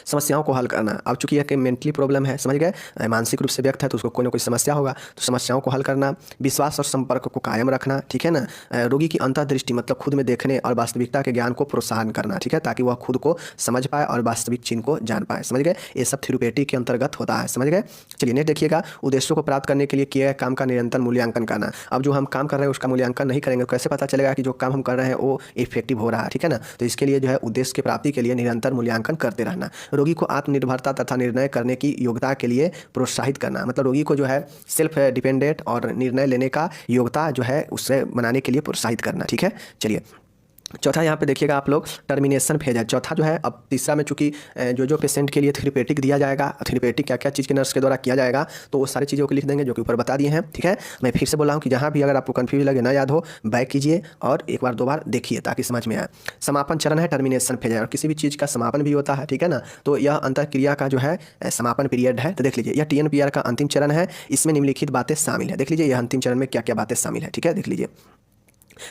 समस्याओं को हल करना, अब चूंकि यह मेंटली प्रॉब्लम है, समझ गए, मानसिक रूप से व्यक्त है, तो उसको कोई ना कोई समस्या होगा, तो समस्याओं को हल करना, विश्वास और संपर्क को कायम रखना, ठीक है ना। रोगी की अंतर्दृष्टि मतलब खुद में देखने और वास्तविकता के ज्ञान को प्रोत्साहन करना, ठीक है, ताकि वह खुद को समझ पाए और वास्तविक चिन्ह को जान पाए, समझ गए। ये सब थेरेपेटी के अंतर्गत होता है, समझ गए। चलिए नेक्स्ट देखिएगा, उद्देश्यों को प्राप्त करने के लिए किए गए काम का निरंतर मूल्यांकन करना। अब जो हम काम कर रहे हैं उसका मूल्यांकन नहीं करेंगे, कैसे पता चलेगा कि जो काम हम कर रहे हैं वो इफेक्टिव हो रहा है, ठीक है ना। तो इसके लिए जो है उद्देश्य की प्राप्ति के लिए निरंतर मूल्यांकन करते रहना। रोगी को निर्भरता तथा निर्णय करने की योग्यता के लिए प्रोत्साहित करना, मतलब रोगी को जो है सेल्फ डिपेंडेंट और निर्णय लेने का योग्यता जो है उससे बनाने के लिए प्रोत्साहित करना, ठीक है। चलिए चौथा यहाँ पे देखिएगा आप लोग, टर्मिनेशन फेज है चौथा जो है। अब तीसरा में चूंकि जो पेशेंट के लिए थेरेपेटिक दिया जाएगा, थेरेपेटिक क्या क्या चीज़ के नर्स के द्वारा किया जाएगा, तो वो सारी चीज़ों को लिख देंगे जो कि ऊपर बता दिए हैं, ठीक है। मैं फिर से बोल रहा हूँ कि जहाँ भी अगर आपको कन्फ्यूज लगे, ना याद हो, बैक कीजिए और एक बार दो बार देखिए ताकि समझ में आए। समापन चरण है, टर्मिनेशन फेज है, और किसी भी चीज़ का समापन भी होता है, ठीक है ना। तो यह अंतःक्रिया का जो है समापन पीरियड है। तो देख लीजिए यह TNPR का अंतिम चरण है, इसमें निम्नलिखित बातें शामिल है। देख लीजिए यह अंतिम चरण में क्या क्या बातें शामिल है, ठीक है। देख लीजिए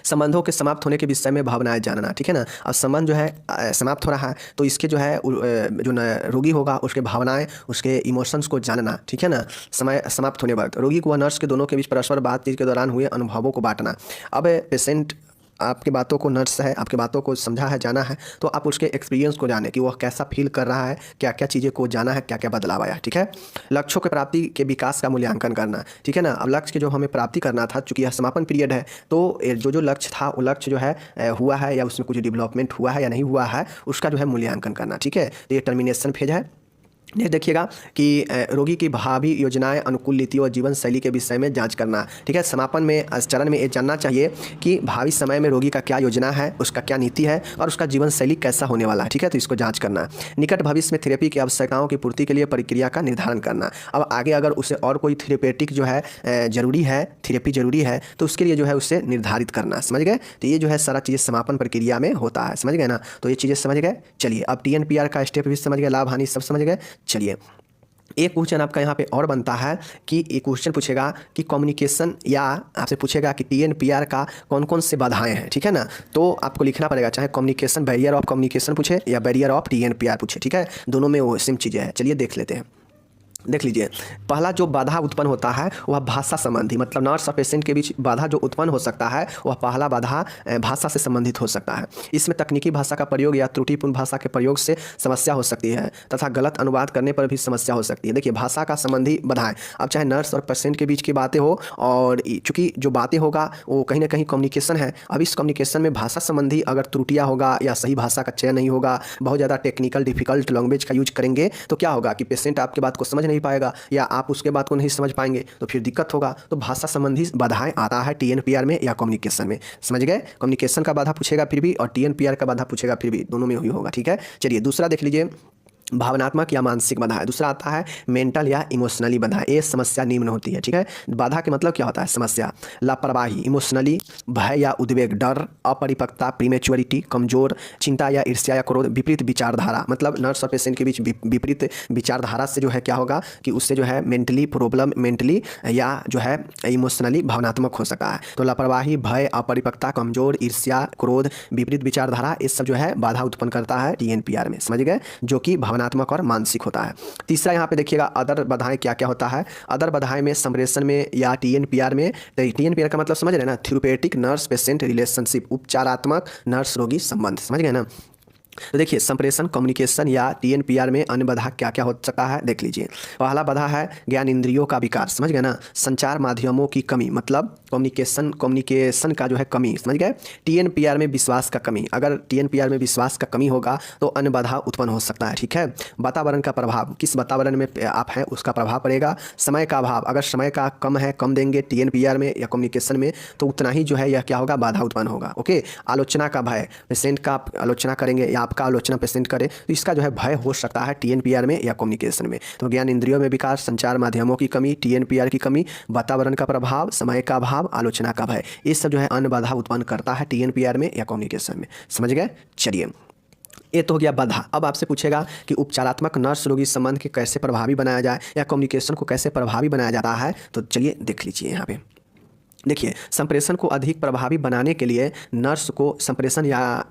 संबंधों के समाप्त होने के विषय में भावनाएं जानना, ठीक है ना। अब संबंध जो है समाप्त हो रहा है, तो इसके जो है जो रोगी होगा उसके भावनाएं, उसके इमोशंस को जानना, ठीक है ना। समय समाप्त होने वक्त रोगी को व नर्स के दोनों के बीच परस्पर बातचीत के दौरान हुए अनुभवों को बांटना। अब पेशेंट आपकी बातों को, नर्स है आपकी बातों को समझा है, जाना है, तो आप उसके एक्सपीरियंस को जाने कि वह कैसा फील कर रहा है, क्या क्या चीज़ें को जाना है, क्या क्या बदलाव आया, ठीक है। लक्ष्यों के प्राप्ति के विकास का मूल्यांकन करना, ठीक है ना। अब लक्ष्य के जो हमें प्राप्ति करना था, चूंकि यह समापन पीरियड है, तो जो लक्ष्य था वो लक्ष्य जो है हुआ है या उसमें कुछ डेवलपमेंट हुआ है या नहीं हुआ है, उसका जो है मूल्यांकन करना, ठीक है। तो ये टर्मिनेशन फेज है। ये देखिएगा कि रोगी की भावी योजनाएं, अनुकूल नीति और जीवन शैली के विषय में जांच करना, ठीक है। समापन में चरण में ये जानना चाहिए कि भावी समय में रोगी का क्या योजना है, उसका क्या नीति है और उसका जीवन शैली कैसा होने वाला है, ठीक है। तो इसको जांच करना। निकट भविष्य में थेरेपी की आवश्यकताओं की पूर्ति के लिए प्रक्रिया का निर्धारण करना। अब आगे अगर उसे और कोई थेरेपेटिक जो है जरूरी है, थेरेपी जरूरी है, तो उसके लिए जो है उसे निर्धारित करना, समझ गए। तो ये जो है सारा चीज़ें समापन प्रक्रिया में होता है, समझ गए ना। तो ये चीज़ें समझ गए। चलिए अब TNPR का स्टेप भी समझ गए, लाभ हानि सब समझ गए। चलिए एक क्वेश्चन आपका यहाँ पे और बनता है कि एक क्वेश्चन पूछेगा कि कम्युनिकेशन, या आपसे पूछेगा कि TNPR का कौन कौन से बाधाएं हैं, ठीक है ना। तो आपको लिखना पड़ेगा, चाहे कम्युनिकेशन, बैरियर ऑफ कम्युनिकेशन पूछे या बैरियर ऑफ TNPR पूछे, ठीक है। दोनों में वो सेम चीज़ें हैं। चलिए देख लेते हैं। देख लीजिए पहला जो बाधा उत्पन्न होता है वह भाषा संबंधी, मतलब नर्स और पेशेंट के बीच बाधा जो उत्पन्न हो सकता है वह पहला बाधा भाषा से संबंधित हो सकता है। इसमें तकनीकी भाषा का प्रयोग या त्रुटिपूर्ण भाषा के प्रयोग से समस्या हो सकती है तथा गलत अनुवाद करने पर भी समस्या हो सकती है। देखिए भाषा का संबंधी बाधाएं, अब चाहे नर्स और पेशेंट के बीच की बातें हो, और चूँकि जो बातें होगा वो कहीं ना कहीं कम्युनिकेशन है। अब इस कम्युनिकेशन में भाषा संबंधी अगर त्रुटियाँ होगा या सही भाषा का चयन नहीं होगा, बहुत ज़्यादा टेक्निकल डिफिकल्ट लैंग्वेज का यूज करेंगे, तो क्या होगा कि पेशेंट आपकी बात को समझ नहीं पाएगा या आप उसके बात को नहीं समझ पाएंगे, तो फिर दिक्कत होगा। तो भाषा संबंधी बाधाएं आता है TNPR में या कम्युनिकेशन में, समझ गए। कम्युनिकेशन का बाधा पूछेगा फिर भी, और TNPR का बाधा पूछेगा फिर भी, दोनों में ही होगा, ठीक है। चलिए दूसरा देख लीजिए, भावनात्मक या मानसिक बाधा है। दूसरा आता है मेंटल या इमोशनली बाधा। ये समस्या निम्न होती है, ठीक है। बाधा के मतलब क्या होता है, समस्या, लापरवाही, इमोशनली, भय या उद्वेग, डर, अपरिपक्वता, प्रीमेच्योरिटी, कमजोर, चिंता या ईर्ष्या या क्रोध, विपरीत विचारधारा, मतलब नर्स और पेशेंट के बीच विपरीत विचारधारा से जो है क्या होगा कि उससे जो है मेंटली प्रॉब्लम, मेंटली या जो है इमोशनली भावनात्मक हो सका है। तो लापरवाही, भय, अपरिपक्वता, कमजोर, ईर्ष्या, क्रोध, विपरीत विचारधारा, ये सब जो है बाधा उत्पन्न करता है TNPR में, समझ गए, जो कि भावनात्मक और मानसिक होता है। तीसरा यहाँ पे देखिएगा अदर बाधाएं क्या क्या होता है। अदर बाधाएं में संप्रेषण में या TNPR में, तो TNPR का मतलब समझ रहे हैं ना, थेरेपेटिक नर्स पेशेंट रिलेशनशिप, उपचारात्मक नर्स रोगी संबंध, समझ गए ना। तो देखिए संप्रेषण कम्युनिकेशन या टीएनपीआर में अन्य बाधा क्या क्या हो सकता है देख लीजिए। पहला बाधा है ज्ञान इंद्रियों का विकार, समझ गए ना। संचार माध्यमों की कमी, मतलब कम्युनिकेशन का जो है कमी, समझ गए। टीएनपीआर में विश्वास का कमी, अगर टीएनपीआर में विश्वास का कमी होगा तो अन्य बाधा उत्पन्न हो सकता है, ठीक है। वातावरण का प्रभाव, किस वातावरण में आप हैं उसका प्रभाव पड़ेगा। समय का अभाव, अगर समय का कम देंगे टीएनपीआर में या कम्युनिकेशन में तो उतना ही जो है यह क्या होगा, बाधा उत्पन्न होगा। ओके। आलोचना का भय, पेशेंट का आप आलोचना करेंगे या आपका आलोचना पेशेंट करे तो इसका जो है भय हो सकता है टीएनपीआर में या कम्युनिकेशन में। तो ज्ञान इंद्रियों में विकार, संचार माध्यमों की कमी, टीएनपीआर की कमी, वातावरण का प्रभाव, समय का अभाव, आलोचना का भय, ये सब जो है अन्य बाधा उत्पन्न करता है टीएनपीआर में या कम्युनिकेशन में, समझ गए। चलिए ये तो हो गया बाधा। अब आपसे पूछेगा कि उपचारात्मक नर्स रोगी संबंध के कैसे प्रभावी बनाया जाए या कम्युनिकेशन को कैसे प्रभावी बनाया जाता है, तो चलिए देख लीजिए। यहाँ पे देखिए संप्रेषण को अधिक प्रभावी बनाने के लिए नर्स को संप्रेषण या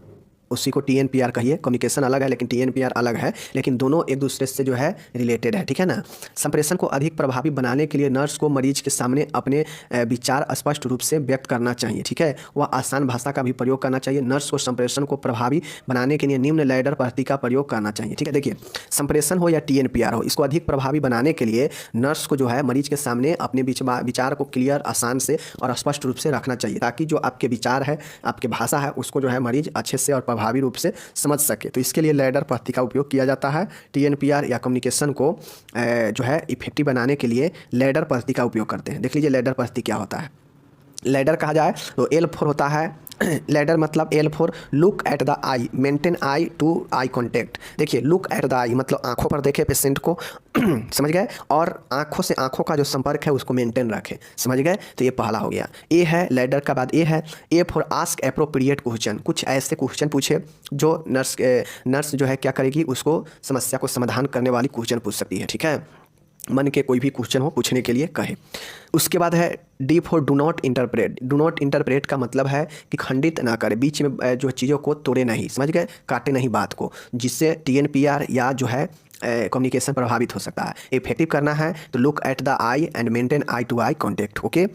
उसी को टीएनपीआर कहिए, कम्युनिकेशन अलग है लेकिन टीएनपीआर अलग है, लेकिन दोनों एक दूसरे से जो है रिलेटेड है, ठीक है ना। संप्रेषण को अधिक प्रभावी बनाने के लिए नर्स को मरीज के सामने अपने विचार स्पष्ट रूप से व्यक्त करना चाहिए, ठीक है। वह आसान भाषा का भी प्रयोग करना चाहिए। नर्स को संप्रेषण को प्रभावी बनाने के लिए निम्न लैडर पद्धति का प्रयोग करना चाहिए, ठीक है। देखिए संप्रेषण हो या टीएनपीआर हो, इसको अधिक प्रभावी बनाने के लिए नर्स को जो है मरीज के सामने अपने विचार को क्लियर, आसान से और स्पष्ट रूप से रखना चाहिए, ताकि जो आपके विचार है, आपके भाषा है, उसको जो है मरीज अच्छे से और प्रभावी रूप से समझ सके। तो इसके लिए लैडर पद्धति का उपयोग किया जाता है। टीएनपीआर या कम्युनिकेशन को जो है इफेक्टिव बनाने के लिए लैडर पद्धति का उपयोग करते हैं। देख लीजिए लैडर पद्धति क्या होता है। लैडर कहा जाए तो L4 होता है। लैडर मतलब L4 look at the eye, maintain eye to eye contact. देखिए लुक एट द आई मतलब आंखों पर देखे पेशेंट को समझ गए, और आंखों से आंखों का जो संपर्क है उसको मेंटेन रखें, समझ गए। तो ये पहला हो गया। ए है लैडर का बाद ए है। A for ask appropriate question, कुछ ऐसे क्वेश्चन पूछे जो नर्स जो है क्या करेगी, उसको समस्या को समाधान करने वाली क्वेश्चन पूछ सकती है, ठीक है। मन के कोई भी क्वेश्चन हो पूछने के लिए कहे। उसके बाद है D for do not interpret. Do not interpret का मतलब है कि खंडित ना करे, बीच में जो चीज़ों को तोड़े नहीं, समझ गए, काटे नहीं बात को, जिससे टीएनपीआर या जो है कम्युनिकेशन प्रभावित हो सकता है। इफेक्टिव करना है तो look at the eye and maintain eye to eye contact. Okay,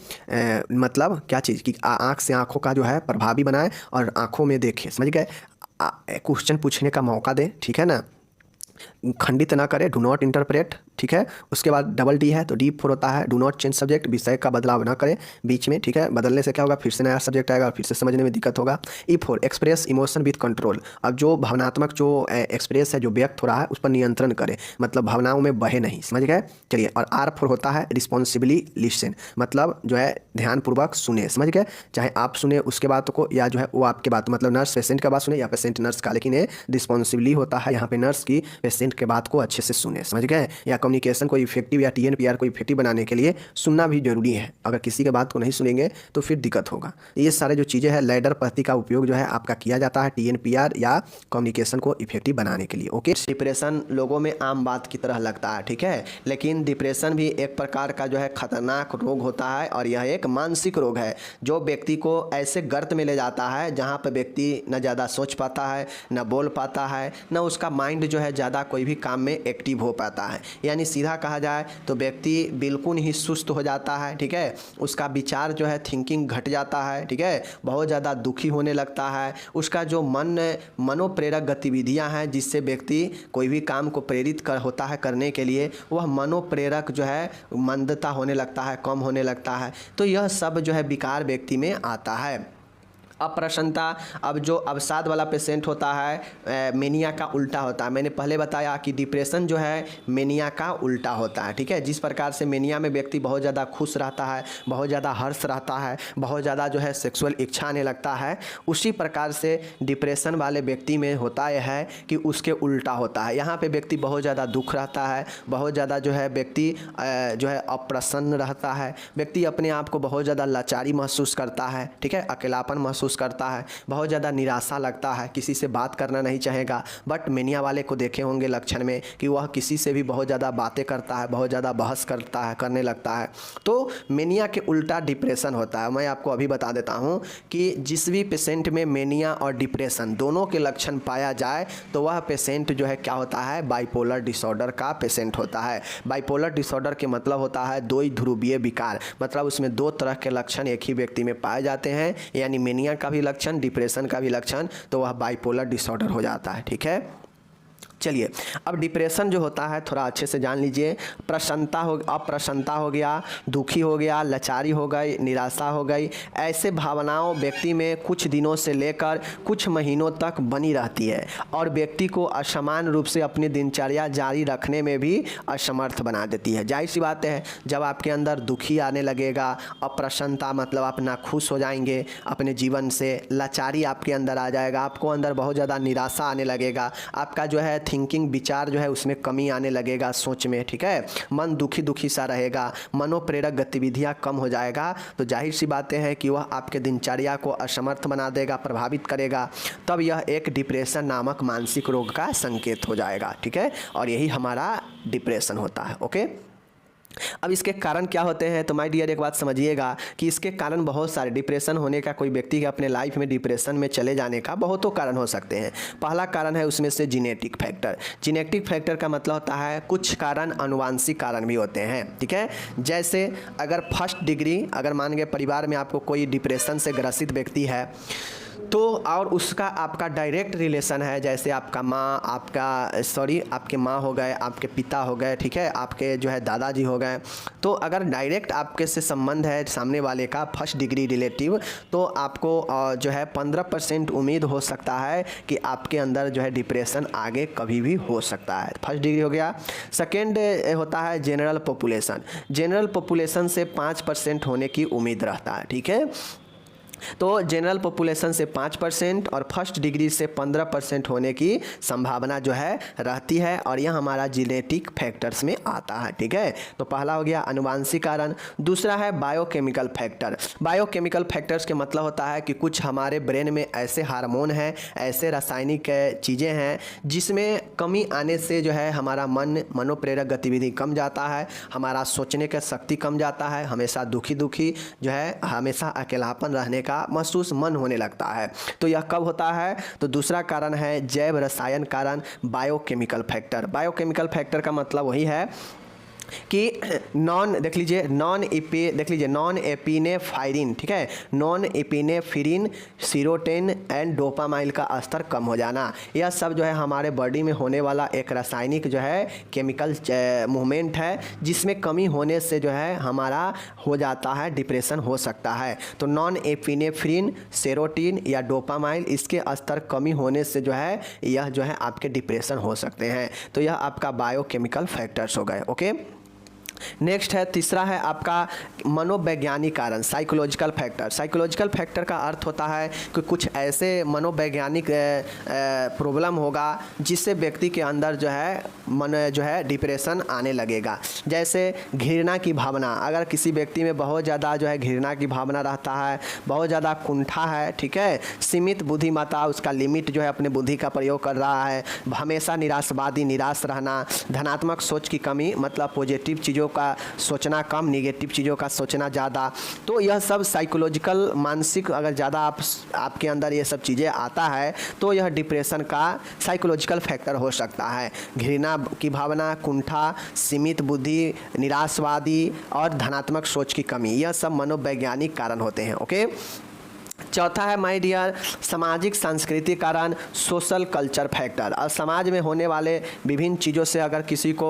मतलब क्या चीज़ कि आँख से आँखों का जो है प्रभावी बनाए और आँखों में देखे, समझ गए, क्वेश्चन पूछने का मौका दे, ठीक है ना, खंडित ना करे, डू नॉट इंटरप्रेट, ठीक है। उसके बाद डबल डी है तो डी फॉर होता है डू नॉट चेंज सब्जेक्ट, विषय का बदलाव ना करें बीच में, ठीक है। बदलने से क्या होगा, फिर से नया सब्जेक्ट आएगा और फिर से समझने में दिक्कत होगा। E for express emotion with control, अब जो भावनात्मक जो एक्सप्रेस है, जो व्यक्त हो रहा है, उस पर नियंत्रण करे, मतलब भावनाओं में बहे नहीं, समझ गए। चलिए, और आर फॉर होता है रिस्पॉन्सिबली लिसन, मतलब जो है ध्यानपूर्वक सुने, समझ गए, चाहे आप सुने उसके बात को या जो है वो आपके बात, मतलब नर्स पेशेंट का बात सुने या पेशेंट नर्स का, लेकिन ये रिस्पॉन्सिबली होता है यहाँ पे नर्स की पेशेंट के बात को अच्छे से सुने, समझ गए। या कम्युनिकेशन को इफेक्टिव या टीएनपीआर को इफेक्टिव बनाने के लिए सुनना भी जरूरी है, अगर किसी के बात को नहीं सुनेंगे तो फिर दिक्कत होगा। ये सारे जो चीज़ें हैं लैडर पद्धति का उपयोग जो है आपका किया जाता है टीएनपीआर या कम्युनिकेशन को इफेक्टिव बनाने के लिए। ओके, डिप्रेशन लोगों में आम बात की तरह लगता है, ठीक है, लेकिन डिप्रेशन भी एक प्रकार का जो है खतरनाक रोग होता है और यह एक मानसिक रोग है जो व्यक्ति को ऐसे गर्त में ले जाता है जहाँ पर व्यक्ति न ज़्यादा सोच पाता है, न बोल पाता है, न उसका माइंड जो है ज़्यादा कोई भी काम में एक्टिव हो पाता है। यानी सीधा कहा जाए तो व्यक्ति बिल्कुल ही सुस्त हो जाता है, ठीक है, उसका विचार जो है थिंकिंग घट जाता है, ठीक है, बहुत ज़्यादा दुखी होने लगता है, उसका जो मनोप्रेरक गतिविधियां हैं जिससे व्यक्ति कोई भी काम को प्रेरित होता है करने के लिए, वह मनोप्रेरक जो है मंदता होने लगता है, कम होने लगता है। तो यह सब जो है विकार व्यक्ति में आता है। अप्रसन्नता, अब जो अवसाद वाला पेशेंट होता है, मेनिया का उल्टा होता है। मैंने पहले बताया कि डिप्रेशन जो है मेनिया का उल्टा होता है, ठीक है। जिस प्रकार से मेनिया में व्यक्ति बहुत ज़्यादा खुश रहता है, बहुत ज़्यादा हर्ष रहता है, बहुत ज़्यादा जो है सेक्सुअल इच्छा आने लगता है, उसी प्रकार से डिप्रेशन वाले व्यक्ति में होता यह है कि उसके उल्टा होता है। यहाँ पे व्यक्ति बहुत ज़्यादा दुख रहता है, बहुत ज़्यादा जो है व्यक्ति जो है अप्रसन्न रहता है, व्यक्ति अपने आप को बहुत ज़्यादा लाचारी महसूस करता है, ठीक है, अकेलापन महसूस करता है, बहुत ज़्यादा निराशा लगता है, किसी से बात करना नहीं चाहेगा। बट मेनिया वाले को देखे होंगे लक्षण में कि वह किसी से भी बहुत ज़्यादा बातें करता है, बहुत ज़्यादा बहस करता है, करने लगता है। तो मेनिया के उल्टा डिप्रेशन होता है। मैं आपको अभी बता देता हूँ कि जिस भी पेशेंट में मेनिया और डिप्रेशन दोनों के लक्षण पाया जाए तो वह पेशेंट जो है क्या होता है, बाइपोलर डिसऑर्डर का पेशेंट होता है। बाइपोलर डिसऑर्डर के मतलब होता है दो ध्रुवीय विकार, मतलब उसमें दो तरह के लक्षण एक ही व्यक्ति में पाए जाते हैं, यानी मेनिया का भी लक्षण, डिप्रेशन का भी लक्षण, तो वह बाइपोलर डिसऑर्डर हो जाता है। ठीक है, चलिए अब डिप्रेशन जो होता है थोड़ा अच्छे से जान लीजिए। अप्रसन्नता हो गया, दुखी हो गया, लाचारी हो गई, निराशा हो गई, ऐसे भावनाओं व्यक्ति में कुछ दिनों से लेकर कुछ महीनों तक बनी रहती है और व्यक्ति को असमान रूप से अपनी दिनचर्या जारी रखने में भी असमर्थ बना देती है। जाहिर सी बात है, जब आपके अंदर दुखी आने लगेगा, अप्रसन्नता मतलब आप नाखुश हो जाएंगे अपने जीवन से, लाचारी आपके अंदर आ जाएगा, आपको अंदर बहुत ज़्यादा निराशा आने लगेगा, आपका जो है थिंकिंग विचार जो है उसमें कमी आने लगेगा सोच में। ठीक है, मन दुखी दुखी सा रहेगा, मनोप्रेरक गतिविधियां कम हो जाएगा, तो जाहिर सी बातें हैं कि वह आपके दिनचर्या को असमर्थ बना देगा, प्रभावित करेगा। तब यह एक डिप्रेशन नामक मानसिक रोग का संकेत हो जाएगा। ठीक है, और यही हमारा डिप्रेशन होता है। ओके, अब इसके कारण क्या होते हैं, तो माय डियर एक बात समझिएगा कि इसके कारण बहुत सारे डिप्रेशन होने का, कोई व्यक्ति के अपने लाइफ में डिप्रेशन में चले जाने का बहुतों कारण हो सकते हैं। पहला कारण है उसमें से जेनेटिक फैक्टर। जेनेटिक फैक्टर का मतलब होता है कुछ कारण अनुवांशिक कारण भी होते हैं। ठीक है, जैसे अगर फर्स्ट डिग्री, अगर मान गए परिवार में आपको कोई डिप्रेशन से ग्रसित व्यक्ति है तो, और उसका आपका डायरेक्ट रिलेशन है, जैसे आपका माँ, आपके माँ हो गए, आपके पिता हो गए, ठीक है, आपके जो है दादाजी हो गए, तो अगर डायरेक्ट आपके से संबंध है सामने वाले का फर्स्ट डिग्री रिलेटिव, तो आपको जो है 15% उम्मीद हो सकता है कि आपके अंदर जो है डिप्रेशन आगे कभी भी हो सकता है। फर्स्ट डिग्री हो गया। सेकेंड होता है जनरल पॉपुलेशन। जनरल पॉपुलेशन से 5% होने की उम्मीद रहता है। ठीक है, तो जनरल पॉपुलेशन से 5% और फर्स्ट डिग्री से 15% होने की संभावना जो है रहती है, और यह हमारा जेनेटिक फैक्टर्स में आता है। ठीक है, तो पहला हो गया अनुवांशिक कारण। दूसरा है बायोकेमिकल फैक्टर। बायोकेमिकल फैक्टर्स के मतलब होता है कि कुछ हमारे ब्रेन में ऐसे हार्मोन हैं, ऐसे रासायनिक चीज़ें हैं जिसमें कमी आने से जो है हमारा मनोप्रेरक गतिविधि कम जाता है, हमारा सोचने का शक्ति कम जाता है, हमेशा दुखी दुखी जो है, हमेशा अकेलापन रहने का महसूस मन होने लगता है। तो यह कब होता है, तो दूसरा कारण है जैव रसायन कारण, बायोकेमिकल फैक्टर। बायोकेमिकल फैक्टर का मतलब वही है कि नॉन एपिनेफ्राइन, ठीक है, नॉन एपिनेफ्रिन, सीरोटेन एंड डोपामाइन का स्तर कम हो जाना, यह सब जो है हमारे बॉडी में होने वाला एक रासायनिक जो है केमिकल मूवमेंट है, जिसमें कमी होने से जो है हमारा हो जाता है डिप्रेशन हो सकता है। तो नॉन एपिनेफ्रिन, सेरोटीन या डोपामाइन, इसके स्तर कमी होने से जो है यह जो है आपके डिप्रेशन हो सकते हैं। तो यह आपका बायोकेमिकल फैक्टर्स हो गए। ओके, नेक्स्ट है, तीसरा है आपका मनोवैज्ञानिक कारण, साइकोलॉजिकल फैक्टर। साइकोलॉजिकल फैक्टर का अर्थ होता है कि कुछ ऐसे मनोवैज्ञानिक प्रॉब्लम होगा जिससे व्यक्ति के अंदर जो है डिप्रेशन आने लगेगा। जैसे घृणा की भावना, अगर किसी व्यक्ति में बहुत ज़्यादा जो है घृणा की भावना रहता है, बहुत ज़्यादा कुंठा है, ठीक है, सीमित बुद्धिमत्ता, उसका लिमिट जो है अपने बुद्धि का प्रयोग कर रहा है, हमेशा निराशवादी, निराश रहना, धनात्मक सोच की कमी, मतलब पॉजिटिव चीज़ों का सोचना कम, निगेटिव चीज़ों का सोचना ज़्यादा, तो यह सब साइकोलॉजिकल, मानसिक, अगर ज़्यादा आपके अंदर ये सब चीज़ें आता है तो यह डिप्रेशन का साइकोलॉजिकल फैक्टर हो सकता है। घृणा की भावना, कुंठा, सीमित बुद्धि, निराशवादी और धनात्मक सोच की कमी, यह सब मनोवैज्ञानिक कारण होते हैं। ओके, चौथा है माय डियर सामाजिक सांस्कृतिक कारण, सोशल कल्चर फैक्टर। और समाज में होने वाले विभिन्न चीज़ों से अगर किसी को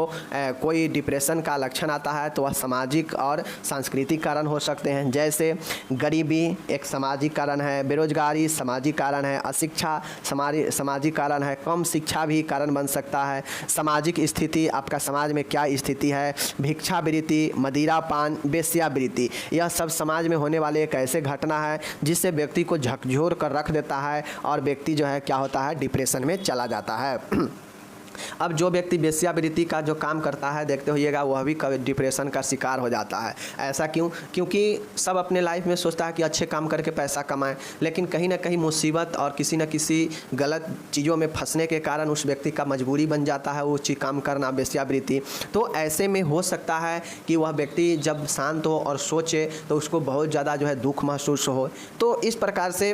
कोई डिप्रेशन का लक्षण आता है तो वह सामाजिक और सांस्कृतिक कारण हो सकते हैं। जैसे गरीबी एक सामाजिक कारण है, बेरोजगारी सामाजिक कारण है, अशिक्षा सामाजिक कारण है, कम शिक्षा भी कारण बन सकता है, सामाजिक स्थिति, आपका समाज में क्या स्थिति है, भिक्षावृत्ति, मदिरापान, वेश्यावृत्ति, यह सब समाज में होने वाले एक ऐसे घटना है जिससे व्यक्ति को झकझोर कर रख देता है और व्यक्ति जो है क्या होता है डिप्रेशन में चला जाता है। अब जो व्यक्ति वेश्यावृत्ति का जो काम करता है देखते होइएगा वह भी कभी डिप्रेशन का शिकार हो जाता है। ऐसा क्यों? क्योंकि सब अपने लाइफ में सोचता है कि अच्छे काम करके पैसा कमाएं, लेकिन कहीं ना कहीं मुसीबत और किसी न किसी गलत चीज़ों में फंसने के कारण उस व्यक्ति का मजबूरी बन जाता है वो चीज़ काम करना, वेश्यावृत्ति। तो ऐसे में हो सकता है कि वह व्यक्ति जब शांत हो और सोचे तो उसको बहुत ज़्यादा जो है दुख महसूस हो। तो इस प्रकार से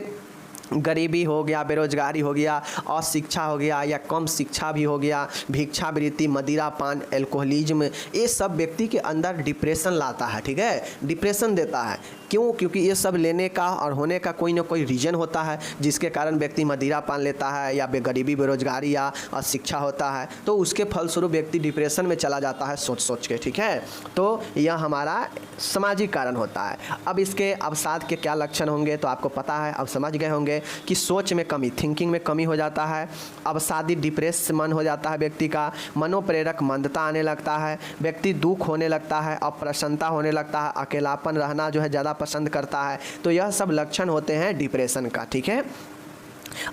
गरीबी हो गया, बेरोजगारी हो गया, अशिक्षा हो गया या कम शिक्षा भी हो गया, भिक्षावृत्ति, मदिरा पान, एल्कोहलिज्म, ये सब व्यक्ति के अंदर डिप्रेशन लाता है। ठीक है, डिप्रेशन देता है। क्यों? क्योंकि ये सब लेने का और होने का कोई ना कोई रीज़न होता है जिसके कारण व्यक्ति मदिरा पान लेता है या गरीबी, बेरोजगारी या अशिक्षा होता है, तो उसके फलस्वरूप व्यक्ति डिप्रेशन में चला जाता है सोच सोच के। ठीक है, तो यह हमारा सामाजिक कारण होता है। अब इसके अवसाद के क्या लक्षण होंगे तो आपको पता है, अब समझ गए होंगे कि सोच में कमी, थिंकिंग में कमी हो जाता है, अवसादी डिप्रेस मन हो जाता है व्यक्ति का, मनोप्रेरक मंदता आने लगता है, व्यक्ति दुख होने लगता है, अप्रसन्नता होने लगता है, अकेलापन रहना जो है ज़्यादा पसंद करता है। तो यह सब लक्षण होते हैं डिप्रेशन का। ठीक है,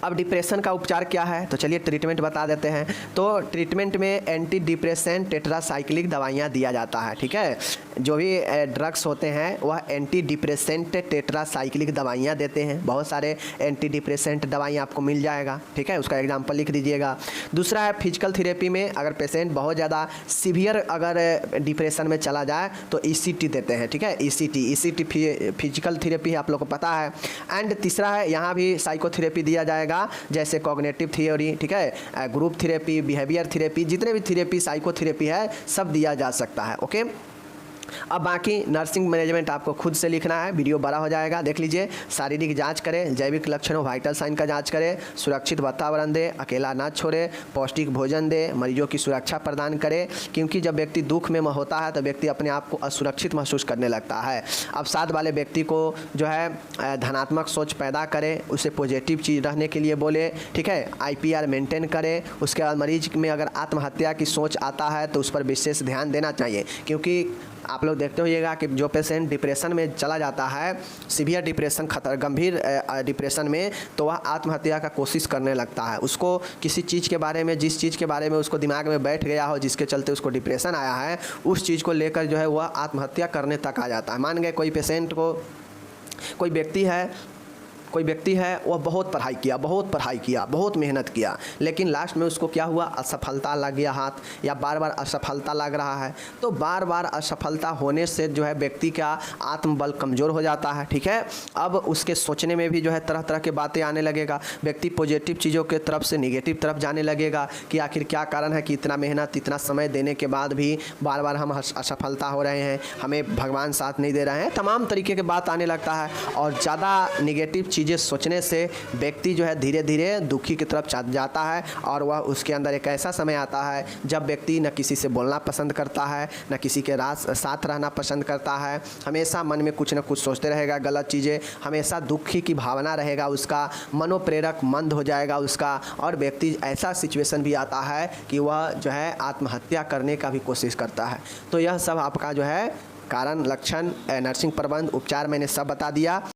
अब डिप्रेशन का उपचार क्या है तो चलिए ट्रीटमेंट बता देते हैं। तो ट्रीटमेंट में एंटी डिप्रेसेंट टेट्रासाइक्लिक दवाइयाँ दिया जाता है। ठीक है, जो भी ड्रग्स होते हैं वह एंटी डिप्रेसेंट टेट्रासाइक्लिक दवाइयाँ देते हैं। बहुत सारे एंटी डिप्रेसेंट दवाइयाँ आपको मिल जाएगा। ठीक है, उसका एग्जाम्पल लिख दीजिएगा। दूसरा है फिजिकल थेरेपी में, अगर पेशेंट बहुत ज़्यादा सीवियर अगर डिप्रेशन में चला जाए तो ECT देते हैं। ठीक है, ECT फिजिकल थेरेपी आप लोग को पता है। एंड तीसरा है, यहाँ भी साइकोथेरेपी दिया जाएगा, जैसे कॉग्निटिव थियोरी, ठीक है, ग्रुप थेरेपी, बिहेवियर थेरेपी, जितने भी थेरेपी, साइकोथेरेपी है, सब दिया जा सकता है। ओके, अब बाकी नर्सिंग मैनेजमेंट आपको खुद से लिखना है, वीडियो बड़ा हो जाएगा, देख लीजिए। शारीरिक जांच करें, जैविक लक्षणों वाइटल साइन का जांच करें, सुरक्षित वातावरण दे, अकेला ना छोड़े, पौष्टिक भोजन दे, मरीजों की सुरक्षा प्रदान करें, क्योंकि जब व्यक्ति दुख में होता है तो व्यक्ति अपने आप को असुरक्षित महसूस करने लगता है। अब साथ वाले व्यक्ति को जो है धनात्मक सोच पैदा करें, उसे पॉजिटिव चीज़ रहने के लिए बोले। ठीक है, IPR मेंटेन करें। उसके बाद मरीज में अगर आत्महत्या की सोच आता है तो उस पर विशेष ध्यान देना चाहिए, क्योंकि आप लोग देखते होइएगा कि जो पेशेंट डिप्रेशन में चला जाता है, सीवियर डिप्रेशन, गंभीर डिप्रेशन में, तो वह आत्महत्या का कोशिश करने लगता है। उसको किसी चीज़ के बारे में, जिस चीज़ के बारे में उसको दिमाग में बैठ गया हो, जिसके चलते उसको डिप्रेशन आया है, उस चीज़ को लेकर जो है वह आत्महत्या करने तक आ जाता है। मान गए कोई पेशेंट को, कोई व्यक्ति है वह बहुत पढ़ाई किया, बहुत मेहनत किया, लेकिन लास्ट में उसको क्या हुआ, असफलता लग गया हाथ, या बार बार असफलता लग रहा है। तो बार बार असफलता होने से जो है व्यक्ति का आत्मबल कमज़ोर हो जाता है। ठीक है, अब उसके सोचने में भी जो है तरह तरह के बातें आने लगेगा, व्यक्ति पॉजिटिव चीज़ों के तरफ से निगेटिव तरफ जाने लगेगा कि आखिर क्या कारण है कि इतना मेहनत, इतना समय देने के बाद भी बार बार हम असफलता हो रहे हैं, हमें भगवान साथ नहीं दे रहे हैं, तमाम तरीके के बात आने लगता है। और ज़्यादा निगेटिव चीज़ें सोचने से व्यक्ति जो है धीरे धीरे दुखी की तरफ जाता है, और वह उसके अंदर एक ऐसा समय आता है जब व्यक्ति न किसी से बोलना पसंद करता है, न किसी के साथ रहना पसंद करता है, हमेशा मन में कुछ न कुछ सोचते रहेगा गलत चीज़ें, हमेशा दुखी की भावना रहेगा, उसका मनोप्रेरक मंद हो जाएगा उसका, और व्यक्ति ऐसा सिचुएशन भी आता है कि वह जो है आत्महत्या करने का भी कोशिश करता है। तो यह सब आपका जो है कारण, लक्षण, नर्सिंग प्रबंध, उपचार मैंने सब बता दिया।